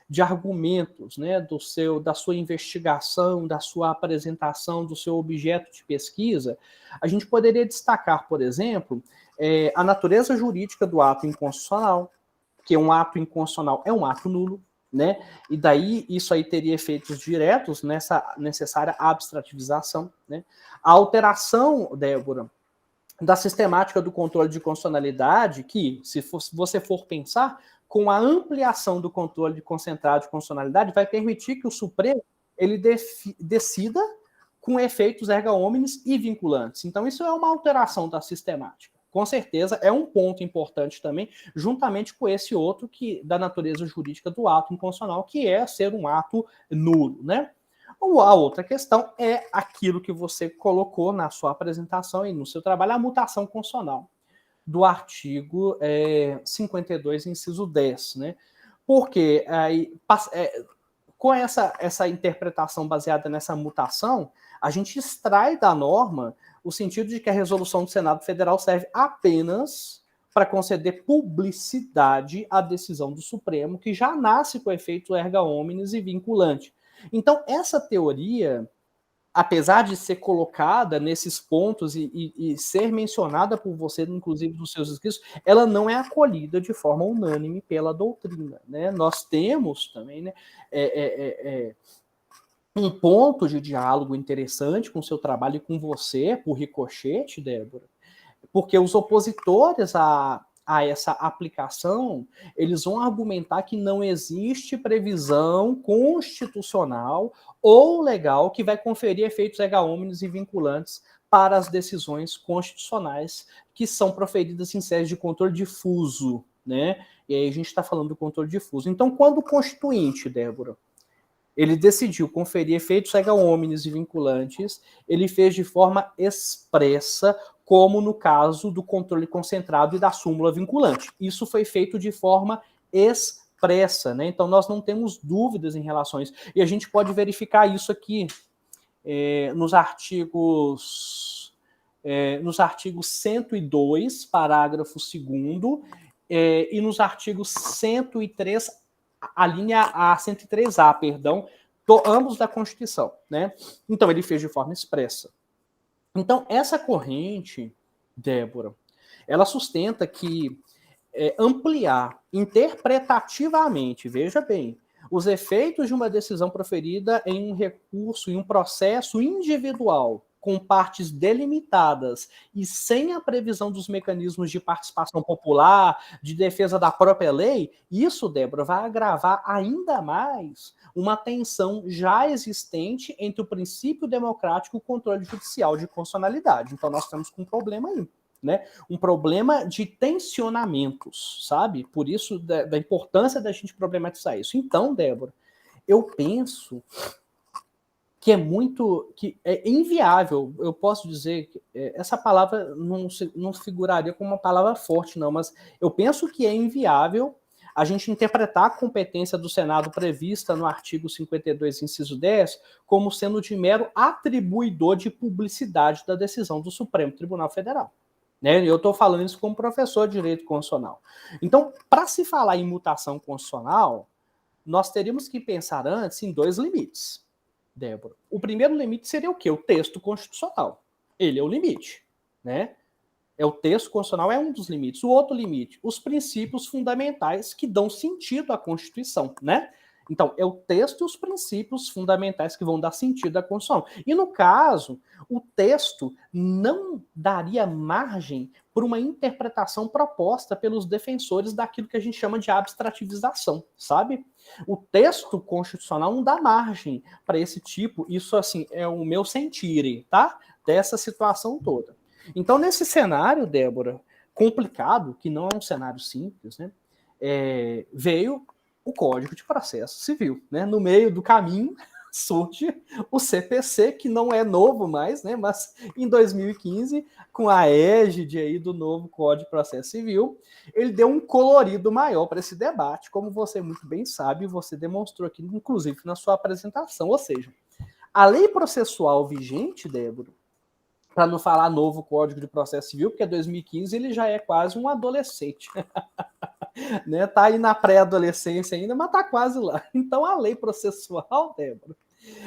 D: de argumentos, né, da sua investigação, da sua apresentação, do seu objeto de pesquisa? A gente poderia destacar, por exemplo, a natureza jurídica do ato inconstitucional, que um ato inconstitucional é um ato nulo, né? E daí isso aí teria efeitos diretos nessa necessária abstrativização, né? A alteração, Débora, da sistemática do controle de constitucionalidade, que, se você for pensar, com a ampliação do controle de concentrado de constitucionalidade, vai permitir que o Supremo ele decida com efeitos erga omnes e vinculantes. Então, isso é uma alteração da sistemática. Com certeza, é um ponto importante também, juntamente com esse outro que da natureza jurídica do ato inconstitucional, que é ser um ato nulo, né? A outra questão é aquilo que você colocou na sua apresentação e no seu trabalho, a mutação constitucional do artigo 52, inciso 10, né? Porque com essa interpretação baseada nessa mutação, a gente extrai da norma o sentido de que a resolução do Senado Federal serve apenas para conceder publicidade à decisão do Supremo, que já nasce com efeito erga omnes e vinculante. Então, essa teoria, apesar de ser colocada nesses pontos e ser mencionada por você, inclusive nos seus escritos, ela não é acolhida de forma unânime pela doutrina, né? Nós temos também, né, um ponto de diálogo interessante com o seu trabalho e com você, por ricochete, Débora, porque os opositores a essa aplicação, eles vão argumentar que não existe previsão constitucional ou legal que vai conferir efeitos erga omnes e vinculantes para as decisões constitucionais que são proferidas em sede de controle difuso, né? E aí a gente está falando do controle difuso. Então, quando o Constituinte, Débora, ele decidiu conferir efeitos erga omnes e vinculantes, ele fez de forma expressa, como no caso do controle concentrado e da súmula vinculante. Isso foi feito de forma expressa, né? Então, nós não temos dúvidas em relação a isso. E a gente pode verificar isso aqui nos artigos 102, parágrafo 2º, e nos artigos 103, a linha A, 103A, perdão, ambos da Constituição, né? Então, ele fez de forma expressa. Então, essa corrente, Débora, ela sustenta que ampliar interpretativamente, veja bem, os efeitos de uma decisão proferida em um recurso, em um processo individual, com partes delimitadas e sem a previsão dos mecanismos de participação popular, de defesa da própria lei, isso, Débora, vai agravar ainda mais uma tensão já existente entre o princípio democrático e o controle judicial de constitucionalidade. Então, nós temos um problema aí, né? Um problema de tensionamentos, sabe? Por isso, da importância da gente problematizar isso. Então, Débora, eu penso que é inviável, eu posso dizer, que essa palavra não figuraria como uma palavra forte, não, mas eu penso que é inviável a gente interpretar a competência do Senado prevista no artigo 52, inciso 10, como sendo de mero atribuidor de publicidade da decisão do Supremo Tribunal Federal. Né? Eu estou falando isso como professor de Direito Constitucional. Então, para se falar em mutação constitucional, nós teríamos que pensar antes em dois limites, Débora. O primeiro limite seria o quê? O texto constitucional. Ele é o limite, né? O texto constitucional é um dos limites. O outro limite, os princípios fundamentais que dão sentido à Constituição, né? Então, é o texto e os princípios fundamentais que vão dar sentido à Constituição. E, no caso, o texto não daria margem para uma interpretação proposta pelos defensores daquilo que a gente chama de abstrativização, sabe? O texto constitucional não dá margem para esse tipo, isso, assim, é o meu sentir, tá? Dessa situação toda. Então, nesse cenário, Débora, complicado, que não é um cenário simples, né? Veio o Código de Processo Civil, né? No meio do caminho surge o CPC, que não é novo mais, né? Mas em 2015, com a égide aí do novo Código de Processo Civil, ele deu um colorido maior para esse debate, como você muito bem sabe, você demonstrou aqui, inclusive na sua apresentação. Ou seja, a lei processual vigente, Débora, para não falar novo Código de Processo Civil, porque 2015 ele já é quase um adolescente. Né? Tá aí na pré-adolescência ainda, mas tá quase lá. Então a lei processual, Débora,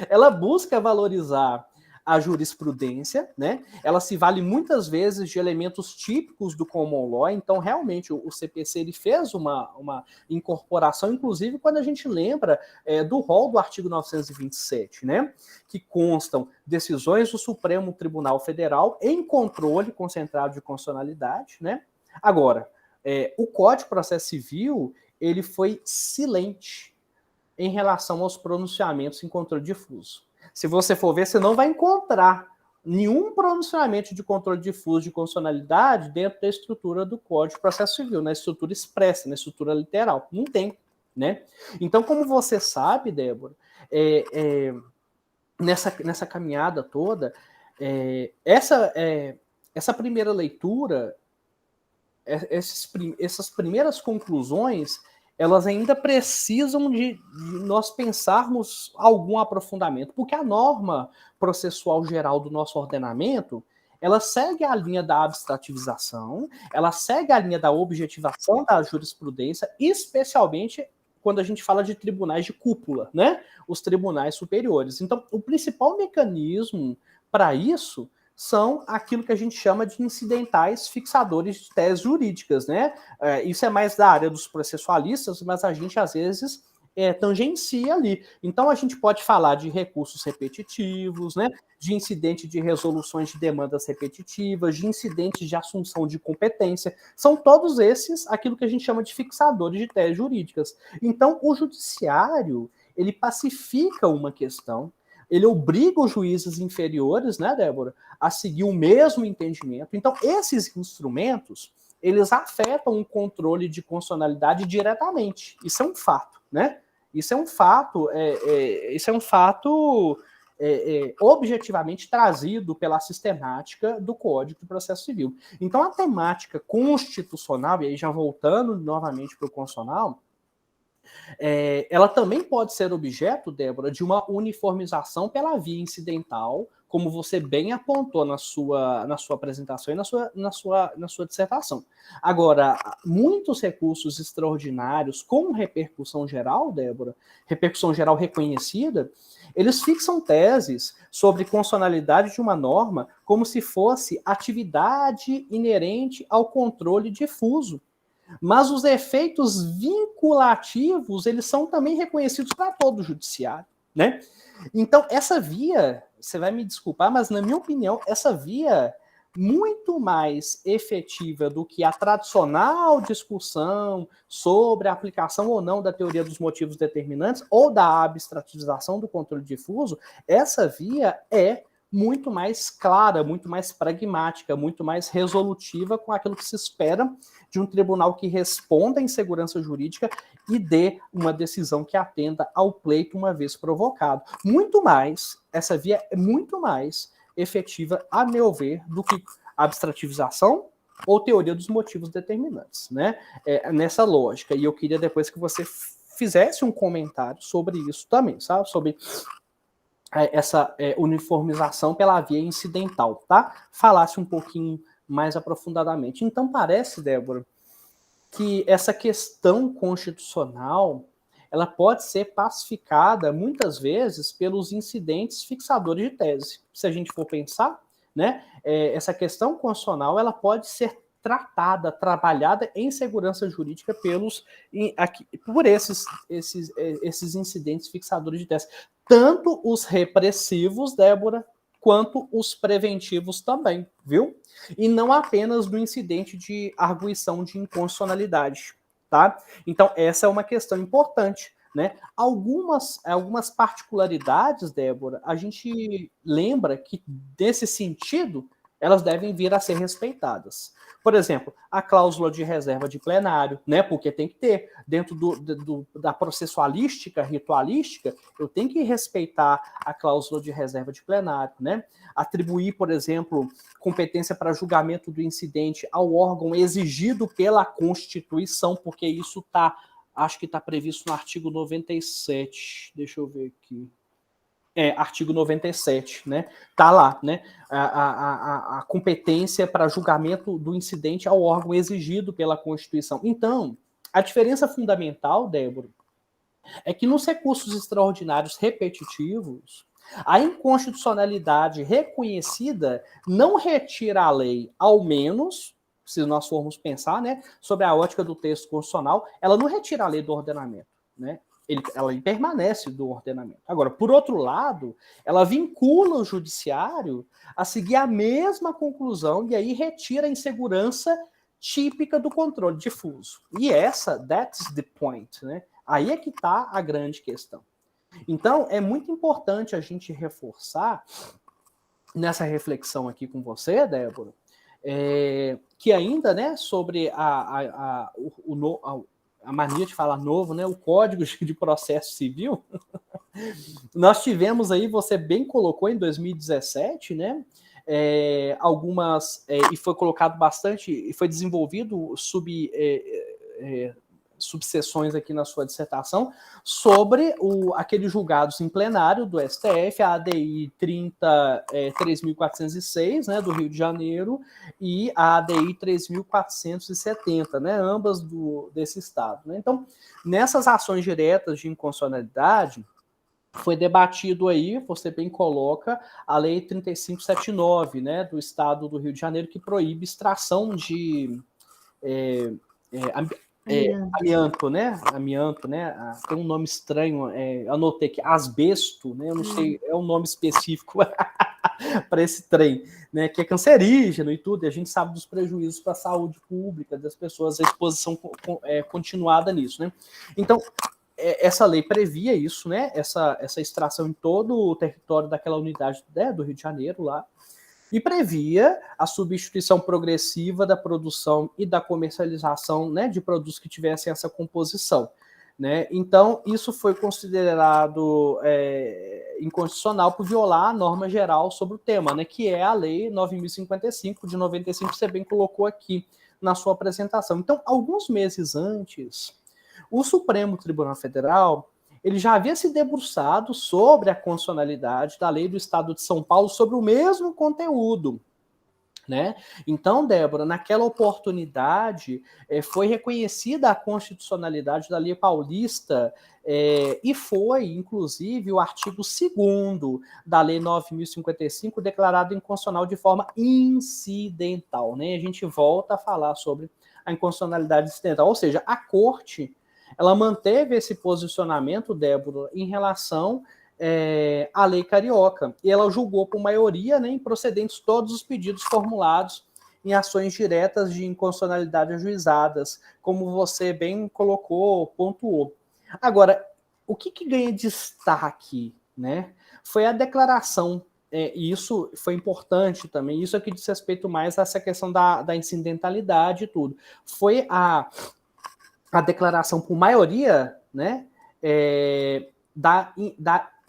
D: ela busca valorizar a jurisprudência, né? Ela se vale muitas vezes de elementos típicos do common law. Então realmente o CPC ele fez uma incorporação, inclusive quando a gente lembra do rol do artigo 927, né? Que constam decisões do Supremo Tribunal Federal em controle concentrado de constitucionalidade, né? Agora, o Código de Processo Civil ele foi silente em relação aos pronunciamentos em controle difuso. Se você for ver, você não vai encontrar nenhum pronunciamento de controle difuso de constitucionalidade dentro da estrutura do Código de Processo Civil, na estrutura expressa, na estrutura literal. Não tem, né? Então, como você sabe, Débora, nessa caminhada toda, essa primeira leitura, essas primeiras conclusões, elas ainda precisam de nós pensarmos algum aprofundamento, porque a norma processual geral do nosso ordenamento, ela segue a linha da abstrativização, ela segue a linha da objetivação da jurisprudência, especialmente quando a gente fala de tribunais de cúpula, né? Os tribunais superiores. Então, o principal mecanismo para isso são aquilo que a gente chama de incidentais fixadores de teses jurídicas, né? Isso é mais da área dos processualistas, mas a gente, às vezes, tangencia ali. Então, a gente pode falar de recursos repetitivos, né? De incidente de resoluções de demandas repetitivas, de incidentes de assunção de competência. São todos esses aquilo que a gente chama de fixadores de teses jurídicas. Então, o judiciário, ele pacifica uma questão, ele obriga os juízes inferiores, né, Débora, a seguir o mesmo entendimento. Então, esses instrumentos, eles afetam o controle de constitucionalidade diretamente. Isso é um fato, né? Isso é um fato, objetivamente trazido pela sistemática do Código de Processo Civil. Então, a temática constitucional, e aí já voltando novamente para o constitucional, ela também pode ser objeto, Débora, de uma uniformização pela via incidental, como você bem apontou na sua apresentação e na sua dissertação. Agora, muitos recursos extraordinários com repercussão geral, Débora, repercussão geral reconhecida, eles fixam teses sobre constitucionalidade de uma norma como se fosse atividade inerente ao controle difuso. Mas os efeitos vinculativos, eles são também reconhecidos para todo o judiciário, né? Então, essa via, você vai me desculpar, mas na minha opinião, essa via muito mais efetiva do que a tradicional discussão sobre a aplicação ou não da teoria dos motivos determinantes ou da abstrativização do controle difuso, essa via é muito mais clara, muito mais pragmática, muito mais resolutiva com aquilo que se espera de um tribunal que responda em segurança jurídica e dê uma decisão que atenda ao pleito uma vez provocado. Muito mais, essa via é muito mais efetiva, a meu ver, do que abstrativização ou teoria dos motivos determinantes, né? Nessa lógica. E eu queria depois que você fizesse um comentário sobre isso também, sabe? Sobre essa uniformização pela via incidental, tá? Falasse um pouquinho mais aprofundadamente. Então, parece, Débora, que essa questão constitucional, ela pode ser pacificada, muitas vezes, pelos incidentes fixadores de tese. Se a gente for pensar, né, essa questão constitucional, ela pode ser tratada, trabalhada em segurança jurídica por esses incidentes fixadores de tese. Tanto os repressivos, Débora, quanto os preventivos também, viu? E não apenas no incidente de arguição de inconstitucionalidade, tá? Então, essa é uma questão importante, né? Algumas particularidades, Débora, a gente lembra que, nesse sentido, elas devem vir a ser respeitadas. Por exemplo, a cláusula de reserva de plenário, né? Porque tem que ter, dentro da processualística, ritualística, eu tenho que respeitar a cláusula de reserva de plenário, né? Atribuir, por exemplo, competência para julgamento do incidente ao órgão exigido pela Constituição, porque isso acho que está previsto no artigo 97. Deixa eu ver aqui. Artigo 97, né? Tá lá, né? A competência para julgamento do incidente ao órgão exigido pela Constituição. Então, a diferença fundamental, Débora, é que nos recursos extraordinários repetitivos, a inconstitucionalidade reconhecida não retira a lei, ao menos, se nós formos pensar, né, sobre a ótica do texto constitucional, ela não retira a lei do ordenamento, né? Ela permanece do ordenamento. Agora, por outro lado, ela vincula o judiciário a seguir a mesma conclusão e aí retira a insegurança típica do controle difuso. E that's the point, né? Aí é que está a grande questão. Então, é muito importante a gente reforçar nessa reflexão aqui com você, Débora, que ainda, né, sobre a mania de falar novo, né, o Código de Processo Civil, nós tivemos aí, você bem colocou em 2017, né, e foi colocado bastante, e foi desenvolvido subseções aqui na sua dissertação, sobre aqueles julgados em plenário do STF, a ADI 3.406, né, do Rio de Janeiro, e a ADI 3.470, né, ambas desse estado. Né? Então, nessas ações diretas de inconstitucionalidade, foi debatido aí, você bem coloca, a Lei 3579, né, do estado do Rio de Janeiro, que proíbe extração de amianto, né? Amianto, né? Tem um nome estranho, anotei aqui, asbesto, né? Eu não sei, é um nome específico para esse trem, né? Que é cancerígeno e tudo, e a gente sabe dos prejuízos para a saúde pública das pessoas, a exposição continuada nisso, né? Então, essa lei previa isso, né? Essa extração em todo o território daquela unidade, né, do Rio de Janeiro lá, e previa a substituição progressiva da produção e da comercialização, né, de produtos que tivessem essa composição. Né? Então, isso foi considerado inconstitucional por violar a norma geral sobre o tema, né, que é a Lei 9.055, de 95, que você bem colocou aqui na sua apresentação. Então, alguns meses antes, o Supremo Tribunal Federal ele já havia se debruçado sobre a constitucionalidade da lei do Estado de São Paulo sobre o mesmo conteúdo. Né? Então, Débora, naquela oportunidade, foi reconhecida a constitucionalidade da lei paulista e foi, inclusive, o artigo 2º da lei 9.055 declarado inconstitucional de forma incidental. Né? A gente volta a falar sobre a inconstitucionalidade incidental, ou seja, a Corte ela manteve esse posicionamento, Débora, em relação à lei carioca. E ela julgou por maioria, né, improcedentes todos os pedidos formulados em ações diretas de inconstitucionalidade ajuizadas, como você bem colocou, pontuou. Agora, o que ganha destaque, né, foi a declaração, e isso foi importante também, isso aqui diz respeito mais a essa questão da incidentalidade e tudo. Foi a declaração por maioria, né,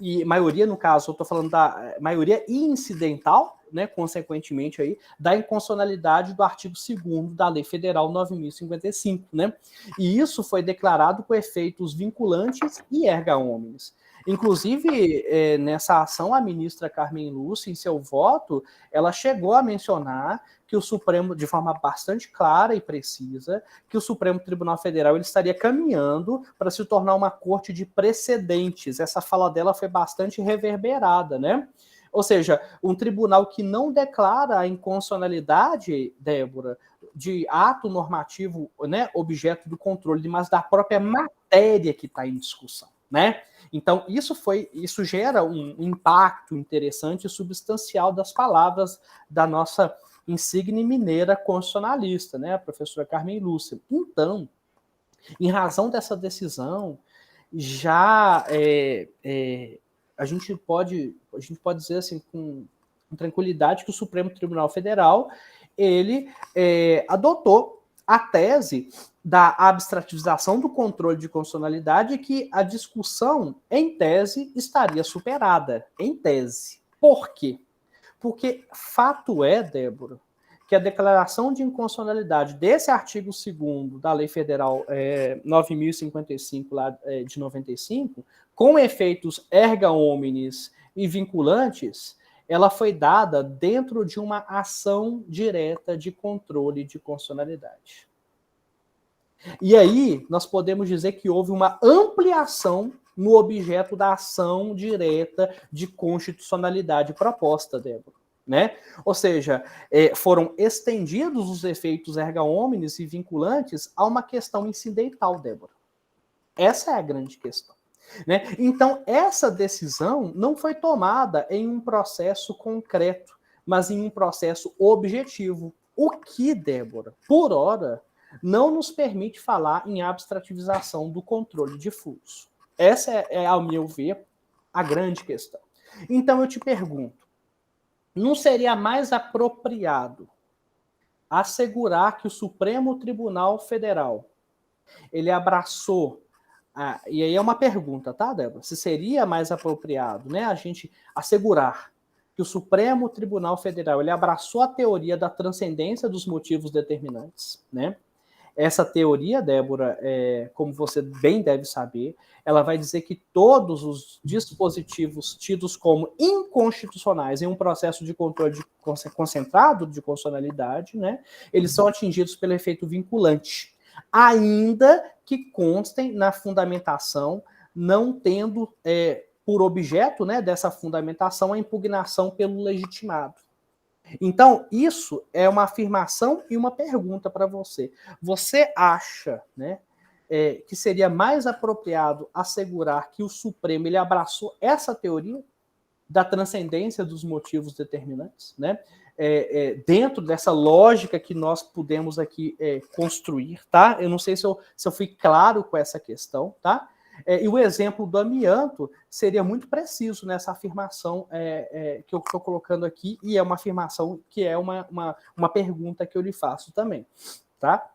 D: e maioria, no caso, eu estou falando da maioria incidental, né, consequentemente, aí, da inconstitucionalidade do artigo 2º da Lei Federal 9.055, né, e isso foi declarado com efeitos vinculantes e erga omnes. Inclusive, nessa ação, a ministra Carmen Lúcia, em seu voto, ela chegou a mencionar que o Supremo, de forma bastante clara e precisa, que o Supremo Tribunal Federal ele estaria caminhando para se tornar uma corte de precedentes. Essa fala dela foi bastante reverberada, né? Ou seja, um tribunal que não declara a inconstitucionalidade, Débora, de ato normativo, né, objeto do controle, mas da própria matéria que está em discussão, né? Então, isso gera um impacto interessante e substancial das palavras da nossa insigne mineira constitucionalista, né, a professora Carmen Lúcia. Então, em razão dessa decisão, já a gente pode dizer assim com tranquilidade que o Supremo Tribunal Federal ele adotou a tese da abstrativização do controle de constitucionalidade, que a discussão, em tese, estaria superada, em tese. Por quê? Porque fato é, Débora, que a declaração de inconstitucionalidade desse artigo 2º da Lei Federal 9.055, lá, de 95, com efeitos erga omnes e vinculantes, ela foi dada dentro de uma ação direta de controle de constitucionalidade. E aí, nós podemos dizer que houve uma ampliação no objeto da ação direta de constitucionalidade proposta, Débora. Né? Ou seja, foram estendidos os efeitos erga omnes e vinculantes a uma questão incidental, Débora. Essa é a grande questão. Né? Então, essa decisão não foi tomada em um processo concreto, mas em um processo objetivo. O que, Débora, por hora, não nos permite falar em abstrativização do controle difuso. Essa é, ao meu ver, a grande questão. Então, eu te pergunto, não seria mais apropriado assegurar que o Supremo Tribunal Federal ele abraçou, e aí é uma pergunta, tá, Débora? Se seria mais apropriado, né, a gente assegurar que o Supremo Tribunal Federal ele abraçou a teoria da transcendência dos motivos determinantes, né? Essa teoria, Débora, como você bem deve saber, ela vai dizer que todos os dispositivos tidos como inconstitucionais em um processo de controle concentrado de constitucionalidade, né, eles são atingidos pelo efeito vinculante, ainda que constem na fundamentação, não tendo por objeto, né, dessa fundamentação a impugnação pelo legitimado. Então, isso é uma afirmação e uma pergunta para você. Você acha, né, que seria mais apropriado assegurar que o Supremo ele abraçou essa teoria da transcendência dos motivos determinantes, né, dentro dessa lógica que nós pudemos aqui construir, tá? Eu não sei se eu fui claro com essa questão, tá? E o exemplo do amianto seria muito preciso nessa afirmação que eu estou colocando aqui, e é uma afirmação que é uma pergunta que eu lhe faço também, tá?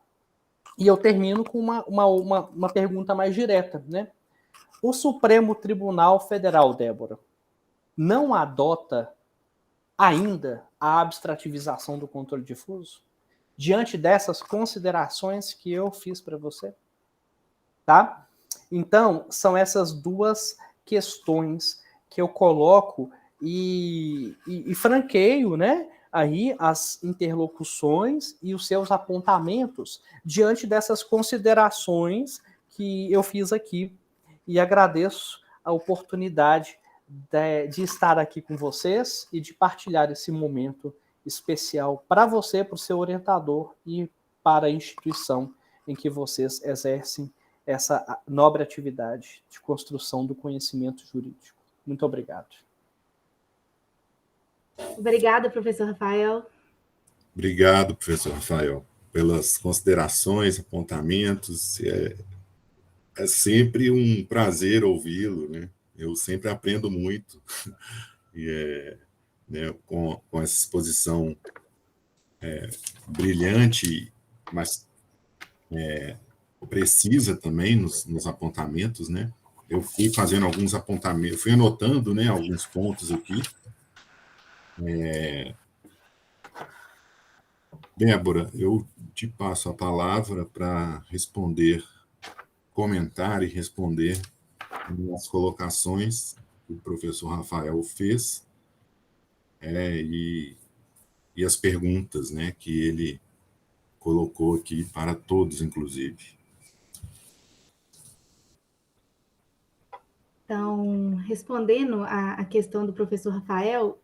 D: E eu termino com uma pergunta mais direta, né? O Supremo Tribunal Federal, Débora, não adota ainda a abstrativização do controle difuso? Diante dessas considerações que eu fiz para você? Tá? Então, são essas duas questões que eu coloco e franqueio, né, aí as interlocuções e os seus apontamentos diante dessas considerações que eu fiz aqui. E agradeço a oportunidade de estar aqui com vocês e de partilhar esse momento especial para você, para o seu orientador e para a instituição em que vocês exercem essa nobre atividade de construção do conhecimento jurídico. Muito obrigado.
C: Obrigada, professor Rafael.
A: Obrigado, professor Rafael, pelas considerações, apontamentos. É sempre um prazer ouvi-lo, né? Eu sempre aprendo muito e, né, com essa exposição brilhante, mas precisa também nos apontamentos, né? Eu fui fazendo alguns apontamentos, fui anotando, né, alguns pontos aqui. Débora, eu te passo a palavra para comentar e responder as colocações que o professor Rafael fez e as perguntas, né, que ele colocou aqui para todos, inclusive.
C: Então, respondendo à questão do professor Rafael,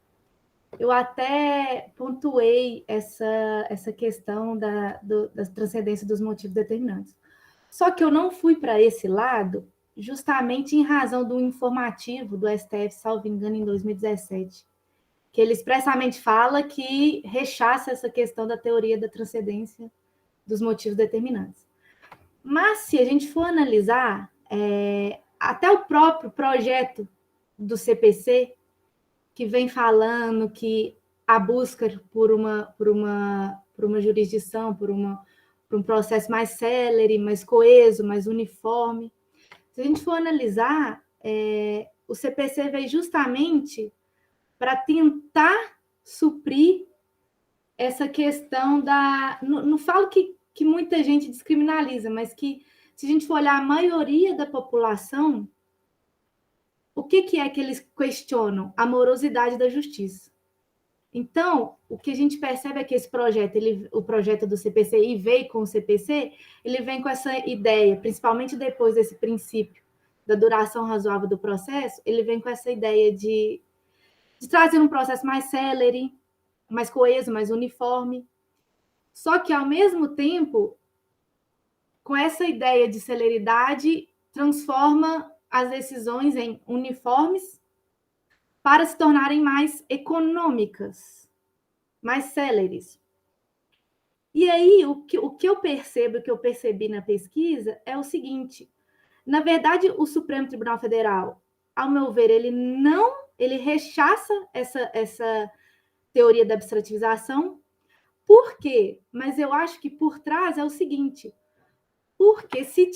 C: eu até pontuei essa questão da transcendência dos motivos determinantes. Só que eu não fui para esse lado justamente em razão do informativo do STF, salvo engano, em 2017, que ele expressamente fala que rechaça essa questão da teoria da transcendência dos motivos determinantes. Mas, se a gente for analisar, até o próprio projeto do CPC, que vem falando que a busca por uma jurisdição, por um processo mais célere, mais coeso, mais uniforme. Se a gente for analisar, o CPC veio justamente para tentar suprir essa questão da... Não falo que muita gente descriminaliza, mas que, se a gente for olhar a maioria da população, o que é que eles questionam? A morosidade da justiça. Então, o que a gente percebe é que esse projeto, o projeto do CPC, e veio com o CPC, ele vem com essa ideia, principalmente depois desse princípio da duração razoável do processo, ele vem com essa ideia de trazer um processo mais célere, mais coeso, mais uniforme. Só que, ao mesmo tempo, com essa ideia de celeridade, transforma as decisões em uniformes para se tornarem mais econômicas, mais céleres. E aí, o que eu percebo, o que eu percebi na pesquisa, é o seguinte: na verdade, o Supremo Tribunal Federal, ao meu ver, ele rechaça essa teoria da abstrativização. Por quê? Mas eu acho que por trás é o seguinte: porque se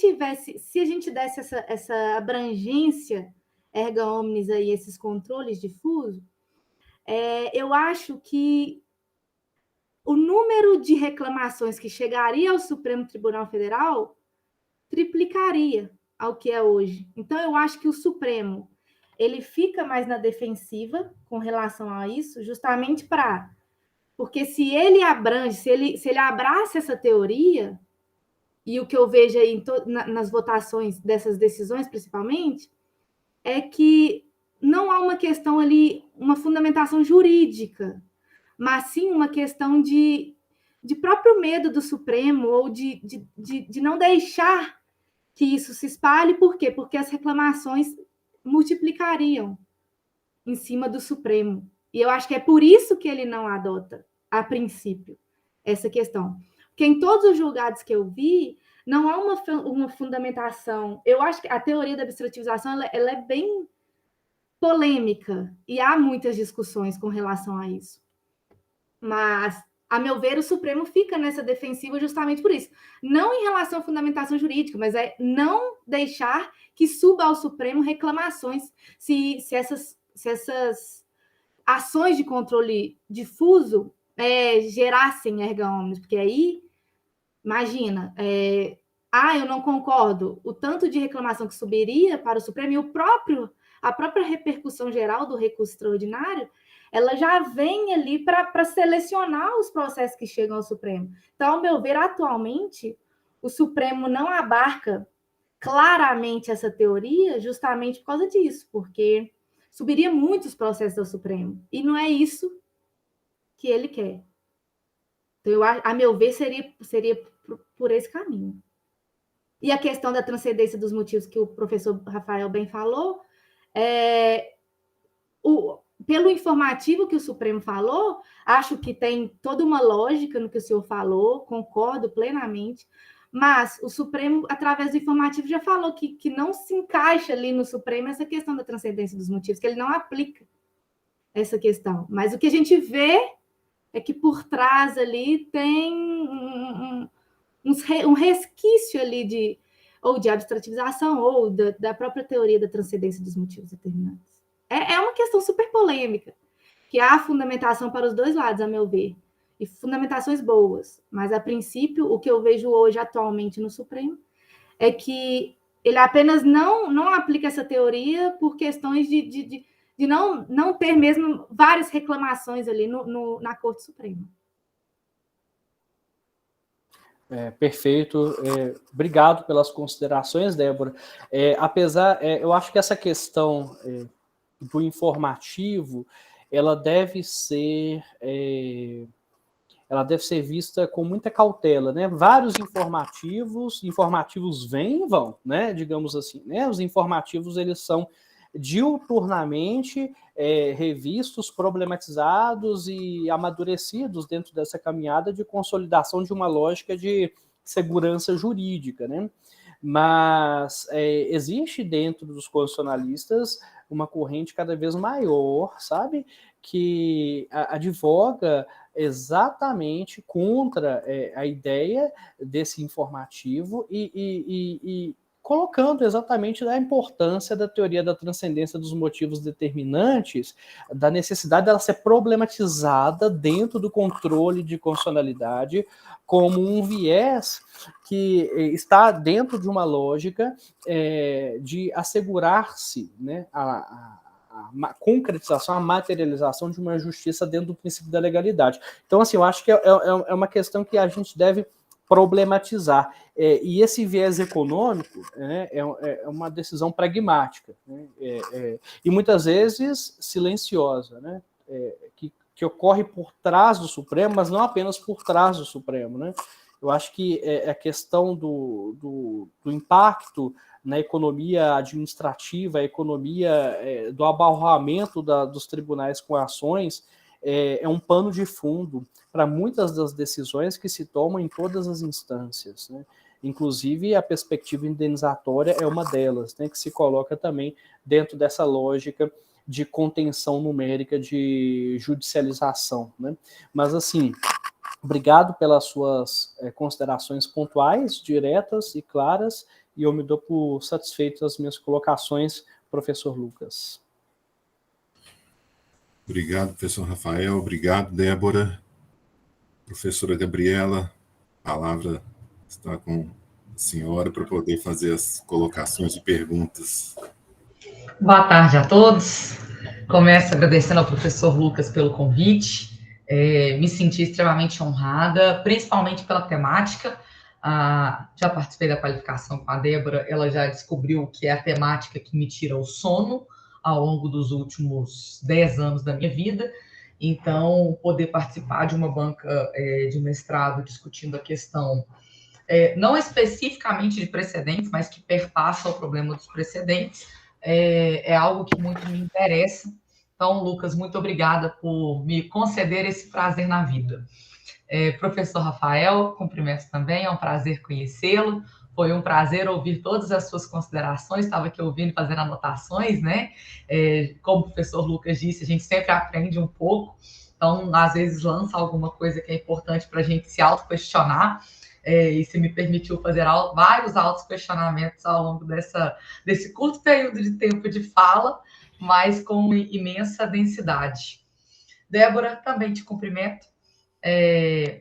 C: a gente desse essa abrangência erga omnes aí, esses controles difusos, eu acho que o número de reclamações que chegaria ao Supremo Tribunal Federal triplicaria ao que é hoje. Então, eu acho que o Supremo ele fica mais na defensiva com relação a isso, justamente porque se ele abrange, se ele abraça essa teoria, e o que eu vejo aí nas votações dessas decisões, principalmente, é que não há uma questão ali, uma fundamentação jurídica, mas sim uma questão de próprio medo do Supremo, ou de não deixar que isso se espalhe. Por quê? Porque as reclamações multiplicariam em cima do Supremo. E eu acho que é por isso que ele não adota, a princípio, essa questão. Porque em todos os julgados que eu vi, não há uma fundamentação. Eu acho que a teoria da abstrativização ela é bem polêmica, e há muitas discussões com relação a isso. Mas, a meu ver, o Supremo fica nessa defensiva justamente por isso. Não em relação à fundamentação jurídica, mas é não deixar que suba ao Supremo reclamações se essas ações de controle difuso gerassem erga omnes, porque aí, imagina, eu não concordo, o tanto de reclamação que subiria para o Supremo, e a própria repercussão geral do recurso extraordinário, ela já vem ali para selecionar os processos que chegam ao Supremo. Então, ao meu ver, atualmente, o Supremo não abarca claramente essa teoria justamente por causa disso, porque subiria muitos processos ao Supremo, e não é isso que ele quer. Então, a meu ver, seria por esse caminho. E a questão da transcendência dos motivos que o professor Rafael bem falou, pelo informativo que o Supremo falou, acho que tem toda uma lógica no que o senhor falou, concordo plenamente, mas o Supremo, através do informativo, já falou que não se encaixa ali no Supremo essa questão da transcendência dos motivos, que ele não aplica essa questão. Mas o que a gente vê é que por trás ali tem um resquício ali ou de abstrativização ou da própria teoria da transcendência dos motivos determinantes. É uma questão super polêmica, que há fundamentação para os dois lados, a meu ver, e fundamentações boas, mas, a princípio, o que eu vejo hoje, atualmente, no Supremo, é que ele apenas não aplica essa teoria por questões de não ter mesmo várias reclamações ali na Corte Suprema.
D: Perfeito. Obrigado pelas considerações, Débora. Eu acho que essa questão do informativo, ela deve ser vista com muita cautela, né? Vários informativos vêm e vão, né? Digamos assim, né? Os informativos, eles são diuturnamente revistos, problematizados e amadurecidos dentro dessa caminhada de consolidação de uma lógica de segurança jurídica, né? Mas existe dentro dos constitucionalistas uma corrente cada vez maior, sabe? Que advoga exatamente contra a ideia desse informativo e colocando exatamente a importância da teoria da transcendência dos motivos determinantes, da necessidade dela ser problematizada dentro do controle de constitucionalidade como um viés que está dentro de uma lógica de assegurar-se, né, a concretização, a materialização de uma justiça dentro do princípio da legalidade. Então, assim, eu acho que é uma questão que a gente deve problematizar. E esse viés econômico, né, é uma decisão pragmática, né, e muitas vezes silenciosa, né, que ocorre por trás do Supremo, mas não apenas por trás do Supremo, né? Eu acho que a questão do impacto na economia administrativa, a economia do abarroamento dos tribunais com ações, é um pano de fundo para muitas das decisões que se tomam em todas as instâncias, né? Inclusive, a perspectiva indenizatória é uma delas, né, que se coloca também dentro dessa lógica de contenção numérica de judicialização, né? Mas, assim, obrigado pelas suas considerações pontuais, diretas e claras, e eu me dou por satisfeito as minhas colocações, professor Lucas.
A: Obrigado, professor Rafael. Obrigado, Débora. Professora Gabriela, a palavra está com a senhora para poder fazer as colocações e perguntas.
B: Boa tarde a todos. Começo agradecendo ao professor Lucas pelo convite. Me senti extremamente honrada, principalmente pela temática. Já participei da qualificação com a Débora, ela já descobriu que é a temática que me tira o sono ao longo dos últimos 10 anos da minha vida. Então, poder participar de uma banca de mestrado discutindo a questão, não especificamente de precedentes, mas que perpassa o problema dos precedentes, é algo que muito me interessa. Então, Lucas, muito obrigada por me conceder esse prazer na vida. Professor Rafael, cumprimento também, é um prazer conhecê-lo. Foi um prazer ouvir todas as suas considerações, estava aqui ouvindo e fazendo anotações, né? Como o professor Lucas disse, a gente sempre aprende um pouco, então, às vezes, lança alguma coisa que é importante para a gente se auto-questionar, e se me permitiu fazer vários auto-questionamentos ao longo desse curto período de tempo de fala, mas com imensa densidade. Débora, também te cumprimento.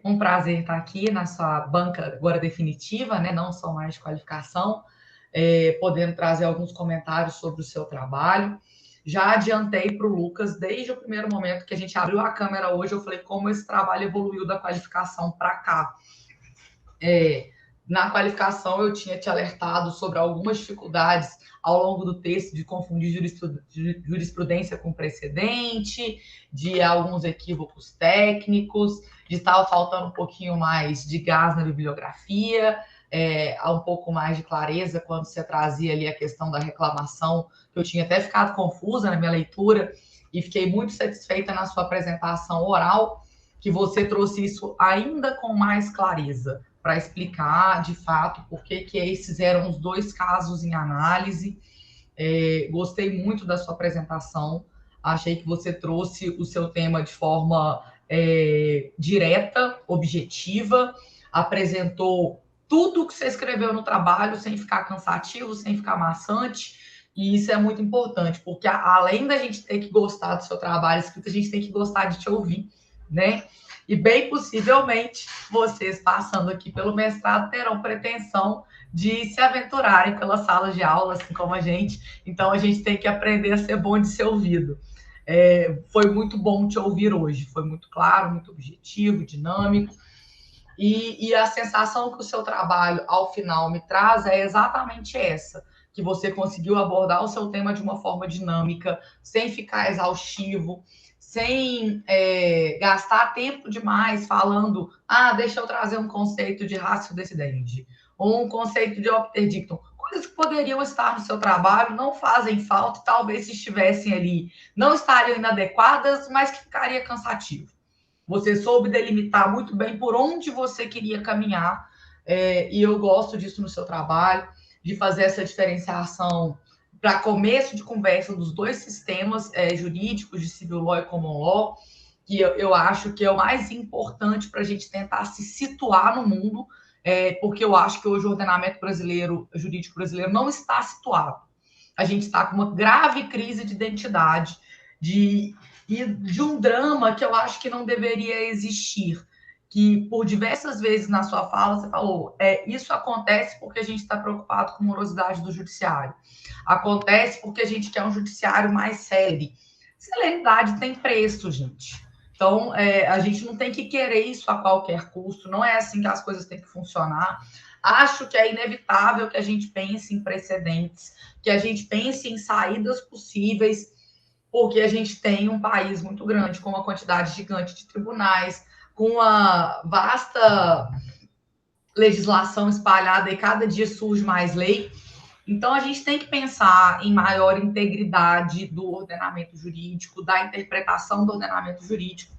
B: Um prazer estar aqui na sua banca agora definitiva, né? Não só mais de qualificação, podendo trazer alguns comentários sobre o seu trabalho. Já adiantei para o Lucas, desde o primeiro momento que a gente abriu a câmera hoje, eu falei como esse trabalho evoluiu da qualificação para cá. Na qualificação, eu tinha te alertado sobre algumas dificuldades ao longo do texto de confundir jurisprudência com precedente, de alguns equívocos técnicos, de estar faltando um pouquinho mais de gás na bibliografia, um pouco mais de clareza quando você trazia ali a questão da reclamação, que eu tinha até ficado confusa na minha leitura, e fiquei muito satisfeita na sua apresentação oral, que você trouxe isso ainda com mais clareza, para explicar, de fato, por que esses eram os dois casos em análise. Gostei muito da sua apresentação. Achei que você trouxe o seu tema de forma direta, objetiva, apresentou tudo que você escreveu no trabalho, sem ficar cansativo, sem ficar maçante, e isso é muito importante, porque além da gente ter que gostar do seu trabalho escrito, a gente tem que gostar de te ouvir, né? E bem possivelmente, vocês passando aqui pelo mestrado terão pretensão de se aventurarem pelas salas de aula, assim como a gente. Então, a gente tem que aprender a ser bom de ser ouvido. Foi muito bom te ouvir hoje. Foi muito claro, muito objetivo, dinâmico. E a sensação que o seu trabalho, ao final, me traz é exatamente essa, que você conseguiu abordar o seu tema de uma forma dinâmica, sem ficar exaustivo, sem gastar tempo demais falando, deixa eu trazer um conceito de ratio decidendi, ou um conceito de obter dictum. Coisas que poderiam estar no seu trabalho, não fazem falta, talvez se estivessem ali, não estariam inadequadas, mas que ficaria cansativo. Você soube delimitar muito bem por onde você queria caminhar, e eu gosto disso no seu trabalho, de fazer essa diferenciação para começo de conversa dos dois sistemas jurídicos, de civil law e common law, que eu acho que é o mais importante para a gente tentar se situar no mundo, porque eu acho que hoje o ordenamento brasileiro, jurídico brasileiro, não está situado. A gente está com uma grave crise de identidade, e de um drama que eu acho que não deveria existir, que por diversas vezes na sua fala você falou, isso acontece porque a gente está preocupado com a morosidade do judiciário, acontece porque a gente quer um judiciário mais célere. Celeridade tem preço, gente. Então, a gente não tem que querer isso a qualquer custo, não é assim que as coisas têm que funcionar. Acho que é inevitável que a gente pense em precedentes, que a gente pense em saídas possíveis, porque a gente tem um país muito grande, com uma quantidade gigante de tribunais, com uma vasta legislação espalhada e cada dia surge mais lei. Então, a gente tem que pensar em maior integridade do ordenamento jurídico, da interpretação do ordenamento jurídico,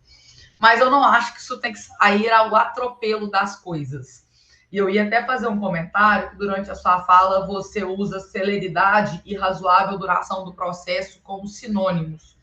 B: mas eu não acho que isso tem que sair ao atropelo das coisas. E eu ia até fazer um comentário que durante a sua fala você usa celeridade e razoável duração do processo como sinônimos.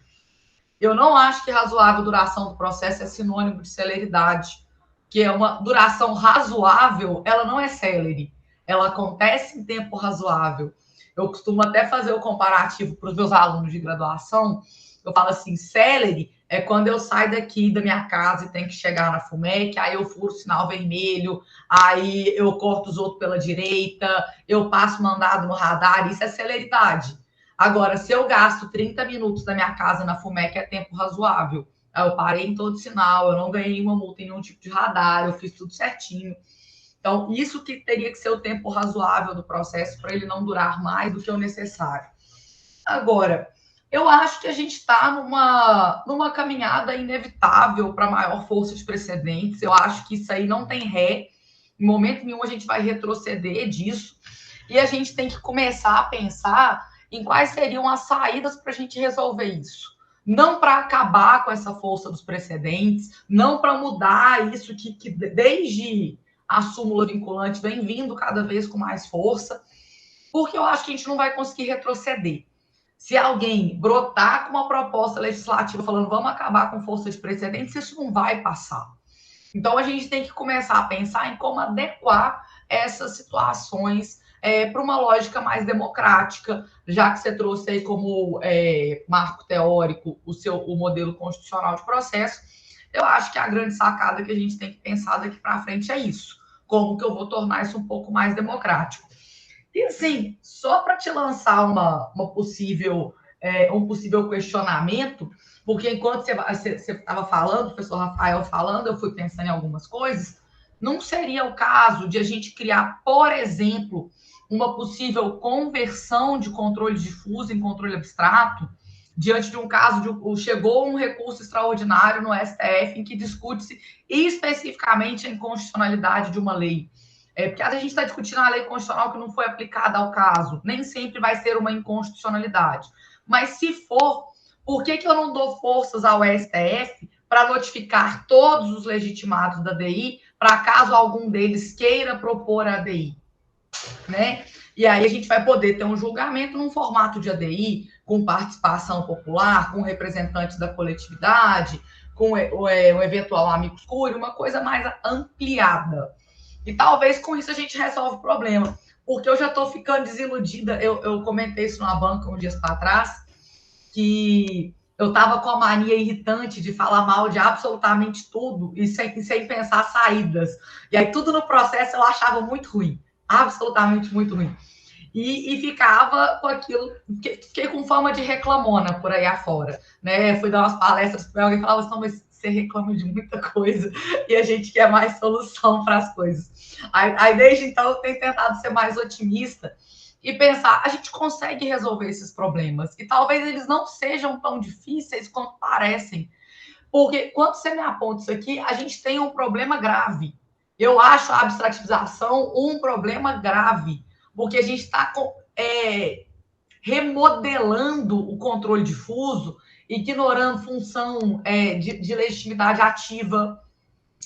B: Eu não acho que razoável duração do processo é sinônimo de celeridade, que é uma duração razoável, ela não é célere, ela acontece em tempo razoável. Eu costumo até fazer o comparativo para os meus alunos de graduação, eu falo assim, célere é quando eu saio daqui da minha casa e tenho que chegar na FUMEC, aí eu furo o sinal vermelho, aí eu corto os outros pela direita, eu passo mandado no radar, isso é celeridade. Agora, se eu gasto 30 minutos da minha casa na FUMEC, é tempo razoável. Eu parei em todo sinal, eu não ganhei uma multa em nenhum tipo de radar, eu fiz tudo certinho. Então, isso que teria que ser o tempo razoável do processo para ele não durar mais do que o necessário. Agora, eu acho que a gente está numa caminhada inevitável para maior força de precedentes. Eu acho que isso aí não tem ré. Em momento nenhum a gente vai retroceder disso. E a gente tem que começar a pensar em quais seriam as saídas para a gente resolver isso. Não para acabar com essa força dos precedentes, não para mudar isso que desde a súmula vinculante vem vindo cada vez com mais força, porque eu acho que a gente não vai conseguir retroceder. Se alguém brotar com uma proposta legislativa falando vamos acabar com força de precedentes, isso não vai passar. Então, a gente tem que começar a pensar em como adequar essas situações para uma lógica mais democrática, já que você trouxe aí como marco teórico o modelo constitucional de processo. Eu acho que a grande sacada que a gente tem que pensar daqui para frente é isso. Como que eu vou tornar isso um pouco mais democrático? E assim, só para te lançar um possível questionamento, porque enquanto você estava falando, o professor Rafael falando, eu fui pensando em algumas coisas, não seria o caso de a gente criar, por exemplo, uma possível conversão de controle difuso em controle abstrato, diante de um caso chegou um recurso extraordinário no STF em que discute-se especificamente a inconstitucionalidade de uma lei. Porque a gente está discutindo a lei constitucional que não foi aplicada ao caso. Nem sempre vai ser uma inconstitucionalidade. Mas se for, por que eu não dou forças ao STF para notificar todos os legitimados da DI, para caso algum deles queira propor a ADI? Né? E aí a gente vai poder ter um julgamento num formato de ADI, com participação popular, com representantes da coletividade, com o eventual amicus curiae, uma coisa mais ampliada. E talvez com isso a gente resolva o problema. Porque eu já estou ficando desiludida. Eu comentei isso numa banca uns dias para trás, que eu estava com a mania irritante de falar mal de absolutamente tudo e sem pensar saídas. E aí tudo no processo eu achava muito ruim. Absolutamente muito ruim. E ficava com aquilo, fiquei com fama de reclamona por aí afora. Né? Fui dar umas palestras para alguém e falava assim, mas você reclama de muita coisa e a gente quer mais solução para as coisas. Aí desde então eu tenho tentado ser mais otimista e pensar, a gente consegue resolver esses problemas e talvez eles não sejam tão difíceis quanto parecem. Porque quando você me aponta isso aqui, a gente tem um problema grave. Eu acho a abstrativização um problema grave, porque a gente está remodelando o controle difuso, ignorando função de legitimidade ativa.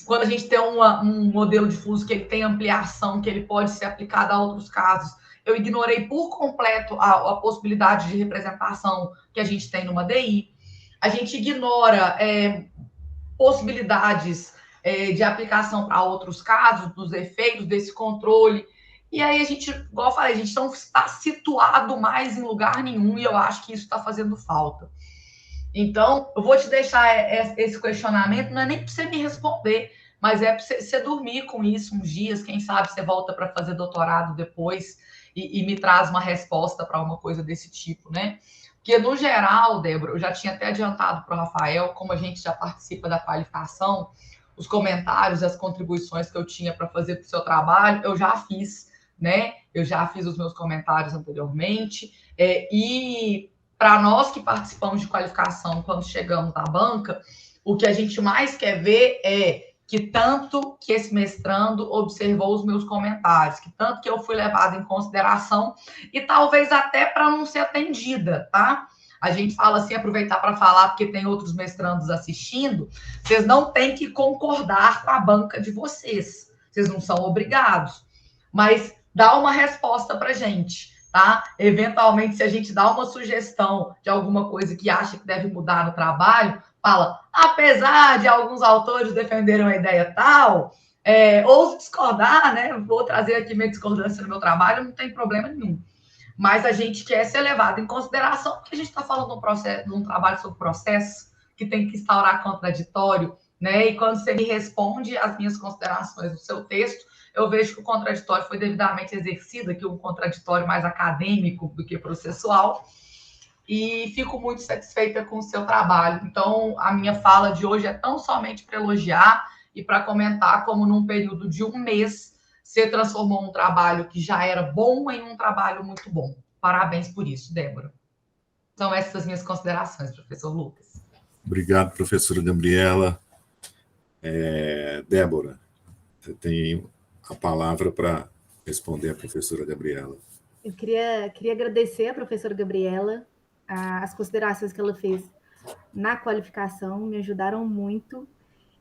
B: Quando a gente tem um modelo difuso que ele tem ampliação, que ele pode ser aplicado a outros casos, eu ignorei por completo a possibilidade de representação que a gente tem numa DI. A gente ignora possibilidades de aplicação para outros casos, dos efeitos desse controle. E aí a gente, igual eu falei, a gente não está situado mais em lugar nenhum e eu acho que isso está fazendo falta. Então, eu vou te deixar esse questionamento, não é nem para você me responder, mas é para você dormir com isso uns dias, quem sabe você volta para fazer doutorado depois e me traz uma resposta para uma coisa desse tipo, né? Porque, no geral, Débora, eu já tinha até adiantado para o Rafael, como a gente já participa da qualificação, os comentários, as contribuições que eu tinha para fazer para o seu trabalho, eu já fiz, né? Eu já fiz os meus comentários anteriormente, e para nós que participamos de qualificação, quando chegamos na banca, o que a gente mais quer ver é que tanto que esse mestrando observou os meus comentários, que tanto que eu fui levada em consideração, e talvez até para não ser atendida, tá? A gente fala assim, aproveitar para falar, porque tem outros mestrandos assistindo, vocês não têm que concordar com a banca de vocês, vocês não são obrigados, mas dá uma resposta para a gente, tá? Eventualmente, se a gente dá uma sugestão de alguma coisa que acha que deve mudar no trabalho, fala, apesar de alguns autores defenderem a ideia tal, ouso discordar, né? Vou trazer aqui minha discordância no meu trabalho, não tem problema nenhum. Mas a gente quer ser levado em consideração, porque a gente está falando de um trabalho sobre processo, que tem que instaurar contraditório, né? E quando você me responde as minhas considerações no seu texto, eu vejo que o contraditório foi devidamente exercido, aqui um contraditório mais acadêmico do que processual, e fico muito satisfeita com o seu trabalho. Então, a minha fala de hoje é tão somente para elogiar e para comentar como num período de 1 mês você transformou um trabalho que já era bom em um trabalho muito bom. Parabéns por isso, Débora. São essas as minhas considerações, professor Lucas.
A: Obrigado, professora Gabriela. Débora, você tem a palavra para responder a professora Gabriela.
C: Eu queria agradecer a professora Gabriela, as considerações que ela fez na qualificação me ajudaram muito.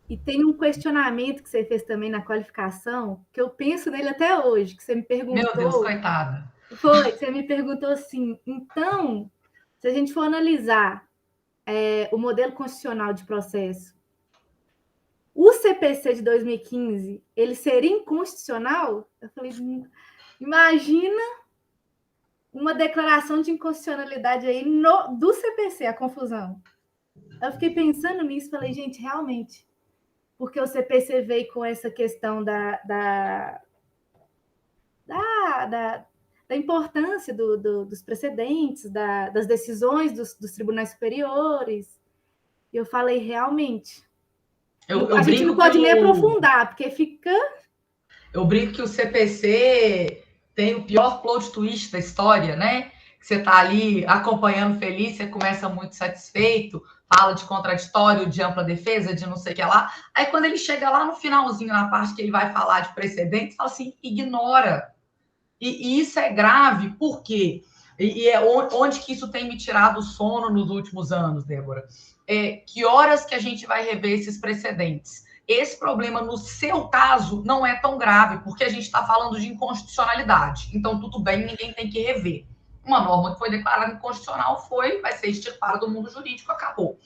C: E tem um questionamento que você fez também na qualificação, que eu penso nele até hoje, que você me perguntou...
B: Meu Deus, coitada.
C: Você me perguntou assim, então, se a gente for analisar o modelo constitucional de processo, o CPC de 2015, ele seria inconstitucional? Eu falei, imagina uma declaração de inconstitucionalidade aí do CPC, a confusão. Eu fiquei pensando nisso, falei, gente, realmente, porque o CPC veio com essa questão da importância dos precedentes, das decisões dos tribunais superiores. E eu falei, realmente, a gente não pode nem aprofundar, porque fica...
B: Eu brinco que o CPC tem o pior plot twist da história, né? Que você está ali acompanhando feliz, você começa muito satisfeito, fala de contraditório, de ampla defesa, de não sei o que lá. Aí, quando ele chega lá no finalzinho, na parte que ele vai falar de precedentes, fala assim, ignora. E isso é grave, por quê? E é onde que isso tem me tirado o sono nos últimos anos, Débora? Que horas que a gente vai rever esses precedentes? Esse problema, no seu caso, não é tão grave, porque a gente está falando de inconstitucionalidade. Então, tudo bem, ninguém tem que rever. Uma norma que foi declarada inconstitucional vai ser extirpada do mundo jurídico, acabou.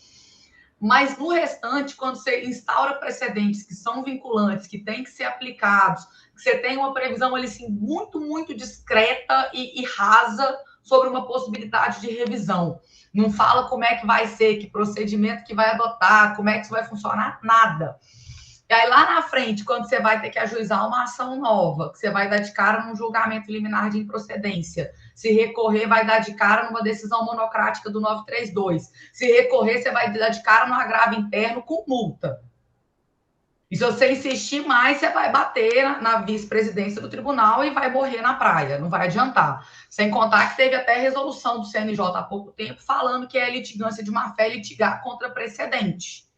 B: Mas, no restante, quando você instaura precedentes que são vinculantes, que têm que ser aplicados, que você tem uma previsão ali, assim, muito, muito discreta e rasa sobre uma possibilidade de revisão. Não fala como é que vai ser, que procedimento que vai adotar, como é que isso vai funcionar, nada. E aí, lá na frente, quando você vai ter que ajuizar uma ação nova, que você vai dar de cara num julgamento liminar de improcedência, se recorrer, vai dar de cara numa decisão monocrática do 932. Se recorrer, você vai dar de cara no agravo interno com multa. E se você insistir mais, você vai bater na vice-presidência do tribunal e vai morrer na praia, não vai adiantar. Sem contar que teve até resolução do CNJ há pouco tempo falando que é litigância de má-fé litigar contra precedente.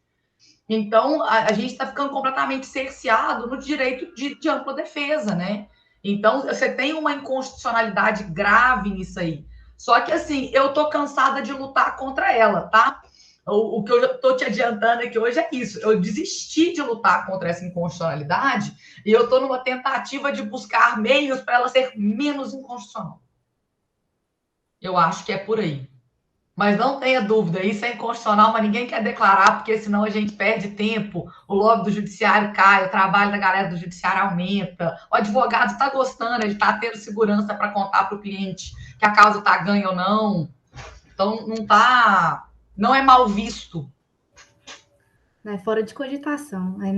B: Então, a gente está ficando completamente cerceado no direito de ampla defesa, né? Então, você tem uma inconstitucionalidade grave nisso aí. Só que, assim, eu estou cansada de lutar contra ela, tá? O que eu estou te adiantando aqui hoje é isso. Eu desisti de lutar contra essa inconstitucionalidade e eu estou numa tentativa de buscar meios para ela ser menos inconstitucional. Eu acho que é por aí. Mas não tenha dúvida, isso é inconstitucional, mas ninguém quer declarar, porque senão a gente perde tempo, o lobby do judiciário cai, o trabalho da galera do judiciário aumenta, o advogado está gostando, ele está tendo segurança para contar para o cliente que a causa está ganha ou não. Então, não é mal visto.
C: É fora de cogitação. Aí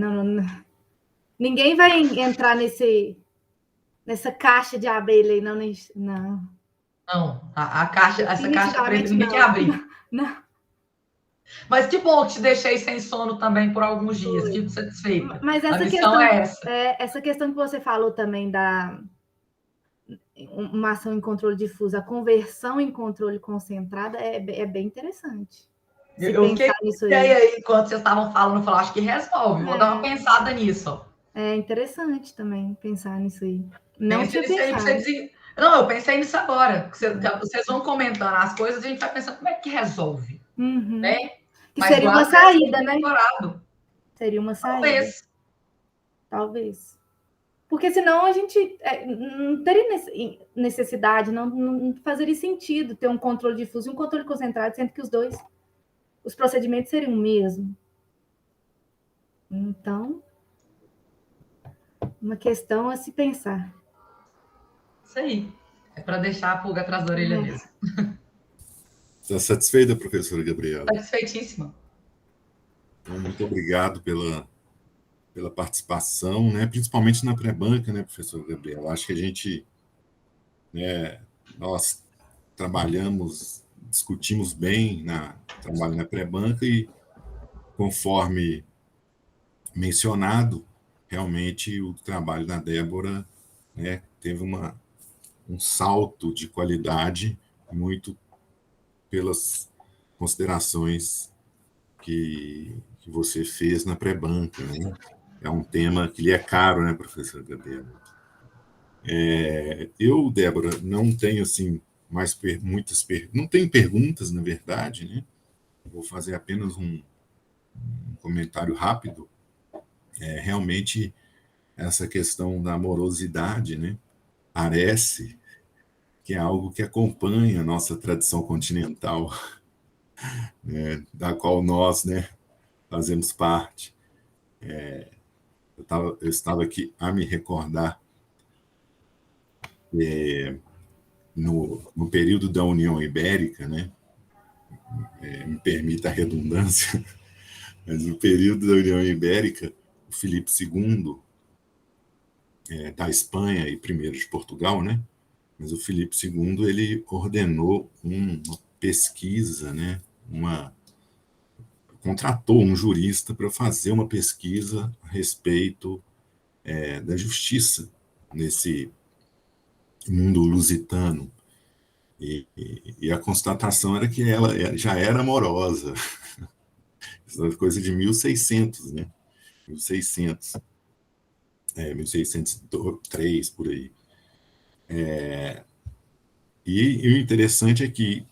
C: ninguém vai entrar nessa caixa de abelha aí, não.
B: Não, essa caixa preta ninguém quer abrir.
C: Não.
B: Mas que bom que te deixei sem sono também por alguns dias, fico satisfeita.
C: Mas
B: a missão é essa.
C: Essa questão que você falou também da uma ação em controle difuso, a conversão em controle concentrada é bem interessante.
B: Eu fiquei nisso aí enquanto vocês estavam falando, eu acho que resolve. Vou dar uma pensada nisso.
C: É interessante também pensar nisso aí. Não tinha pensado.
B: Não, eu pensei nisso agora. Vocês vão comentando as coisas, a gente vai pensando como é que resolve.
C: Uhum.
B: Né?
C: Que seria uma saída, né? Seria uma saída. Talvez. Porque senão a gente não teria necessidade, não fazeria sentido ter um controle difuso e um controle concentrado, sendo que os procedimentos seriam o mesmo. Então, uma questão a se pensar.
B: Isso aí. É para deixar a pulga atrás da orelha mesmo.
A: Está satisfeita, professora Gabriela?
B: Satisfeitíssima.
A: Então, muito obrigado pela participação, né? Principalmente na pré-banca, né, professora Gabriela? Acho que a gente, né, nós discutimos bem trabalho na pré-banca e, conforme mencionado, realmente o trabalho da Débora, né, teve um salto de qualidade muito pelas considerações que você fez na pré-banca, né? É um tema que lhe é caro, né, professor Gabriela? Eu, Débora, não tenho assim muitas perguntas, não tenho perguntas, na verdade, né? Vou fazer apenas um comentário rápido. Realmente essa questão da morosidade, né? Parece que é algo que acompanha a nossa tradição continental, né, da qual nós, né, fazemos parte. Eu estava aqui a me recordar no período da União Ibérica, né, me permita a redundância, mas no período da União Ibérica, o Filipe II, da Espanha e primeiro de Portugal, né, mas o Filipe II ele ordenou uma pesquisa, né, contratou um jurista para fazer uma pesquisa a respeito da justiça nesse mundo lusitano. E a constatação era que ela já era amorosa. Isso é coisa de 1600, né? 1603, por aí. E o interessante é que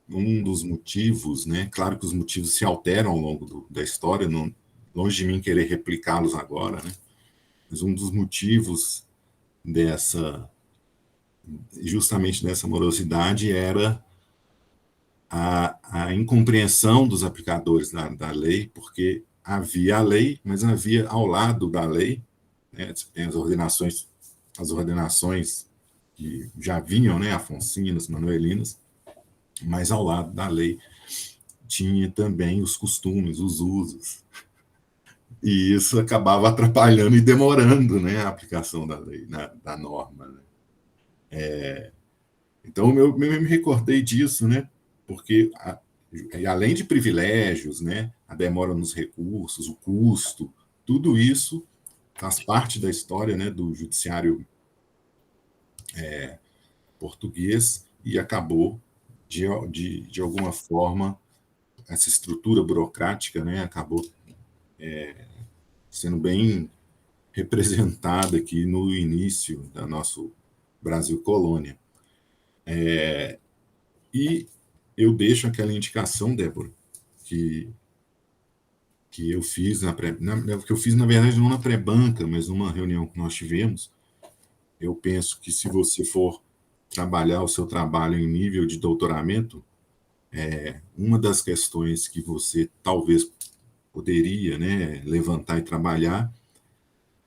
A: um dos motivos, né? Claro que os motivos se alteram ao longo da história, longe de mim querer replicá-los agora, né? Mas um dos motivos justamente dessa morosidade era a incompreensão dos aplicadores da lei, porque havia a lei, mas havia ao lado da lei, né, tem as ordenações que já vinham, né, afonsinas, manuelinas, mas ao lado da lei tinha também os costumes, os usos. E isso acabava atrapalhando e demorando, né, a aplicação da lei, da norma. Né? Então, eu me recordei disso, né, porque, além de privilégios, né, a demora nos recursos, o custo, tudo isso faz parte da história, né, do judiciário português e acabou, de alguma forma, essa estrutura burocrática, né, acabou sendo bem representada aqui no início da nosso Brasil colônia. E eu deixo aquela indicação, Débora, que eu fiz que eu fiz, na verdade, não na pré-banca, mas numa reunião que nós tivemos. Eu penso que se você for trabalhar o seu trabalho em nível de doutoramento, uma das questões que você talvez poderia, né, levantar e trabalhar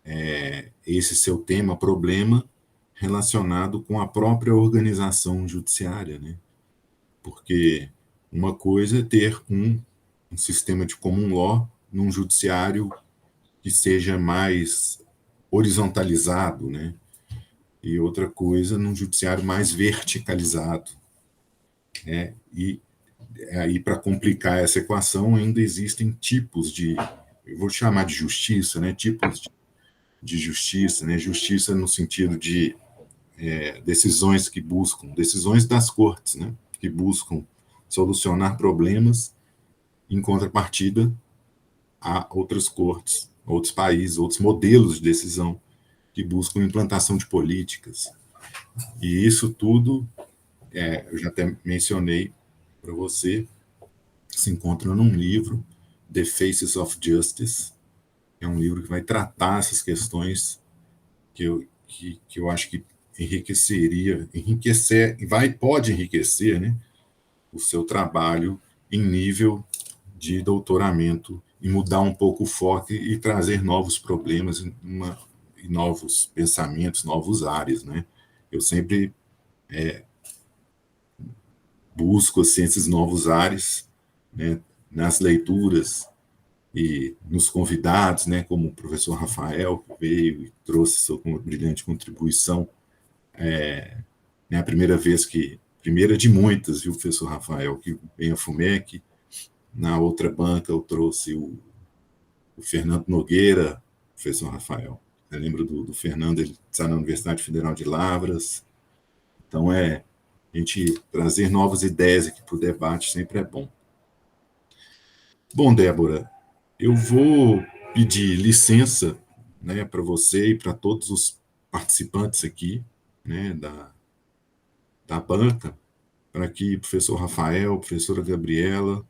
A: é esse seu tema, problema, relacionado com a própria organização judiciária, né? Porque uma coisa é ter um sistema de common law num judiciário que seja mais horizontalizado, né? E outra coisa num judiciário mais verticalizado, né? E aí, para complicar essa equação, ainda existem tipos eu vou chamar de justiça, né? Tipos de justiça, né? Justiça no sentido de decisões das cortes, né? Que buscam solucionar problemas em contrapartida a outras cortes, outros países, outros modelos de decisão que buscam implantação de políticas. E isso tudo, eu já até mencionei para você, se encontra num livro, The Faces of Justice. É um livro que vai tratar essas questões que eu acho que pode enriquecer, né, o seu trabalho em nível de doutoramento e mudar um pouco o foco e trazer novos problemas e novos pensamentos, novos ares, né? Eu sempre busco assim, esses novos ares, né, nas leituras e nos convidados, né, como o professor Rafael, que veio e trouxe sua brilhante contribuição. A primeira de muitas, viu, professor Rafael, que vem a FUMEC. Na outra banca eu trouxe o Fernando Nogueira, professor Rafael. Eu lembro do Fernando, ele está na Universidade Federal de Lavras. Então, a gente trazer novas ideias aqui para o debate sempre é bom. Bom, Débora, eu vou pedir licença, né, para você e para todos os participantes aqui, né, da banca, para que o professor Rafael, a professora Gabriela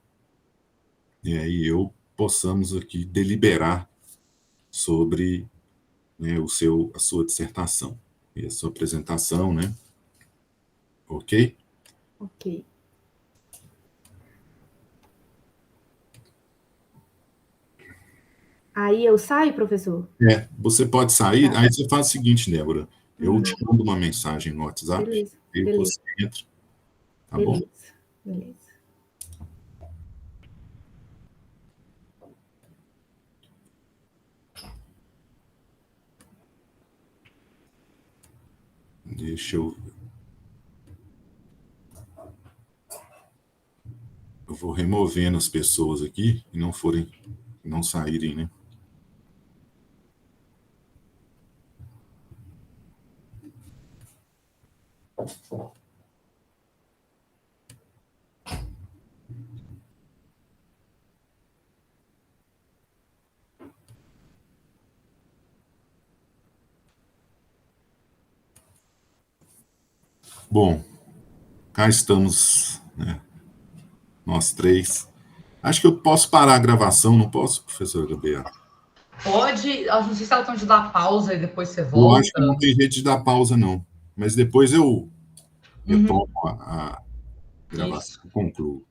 A: e eu possamos aqui deliberar sobre, né, a sua dissertação e a sua apresentação, né? Ok?
C: Ok. Aí eu saio, professor?
A: Você pode sair,
C: Tá.
A: aí você faz o seguinte, Débora, eu te mando uma mensagem no WhatsApp,
C: Beleza.
A: e você entra, tá bom?
C: Beleza.
A: Deixa eu vou removendo as pessoas aqui e não saírem, né? Bom, cá estamos, né, nós três. Acho que eu posso parar a gravação, não posso, professor Gabriel?
B: Pode, não sei se ela tem de dar pausa e depois você
A: Eu
B: volta.
A: acho que não tem jeito de dar pausa, não. Mas depois eu tomo a gravação e concluo.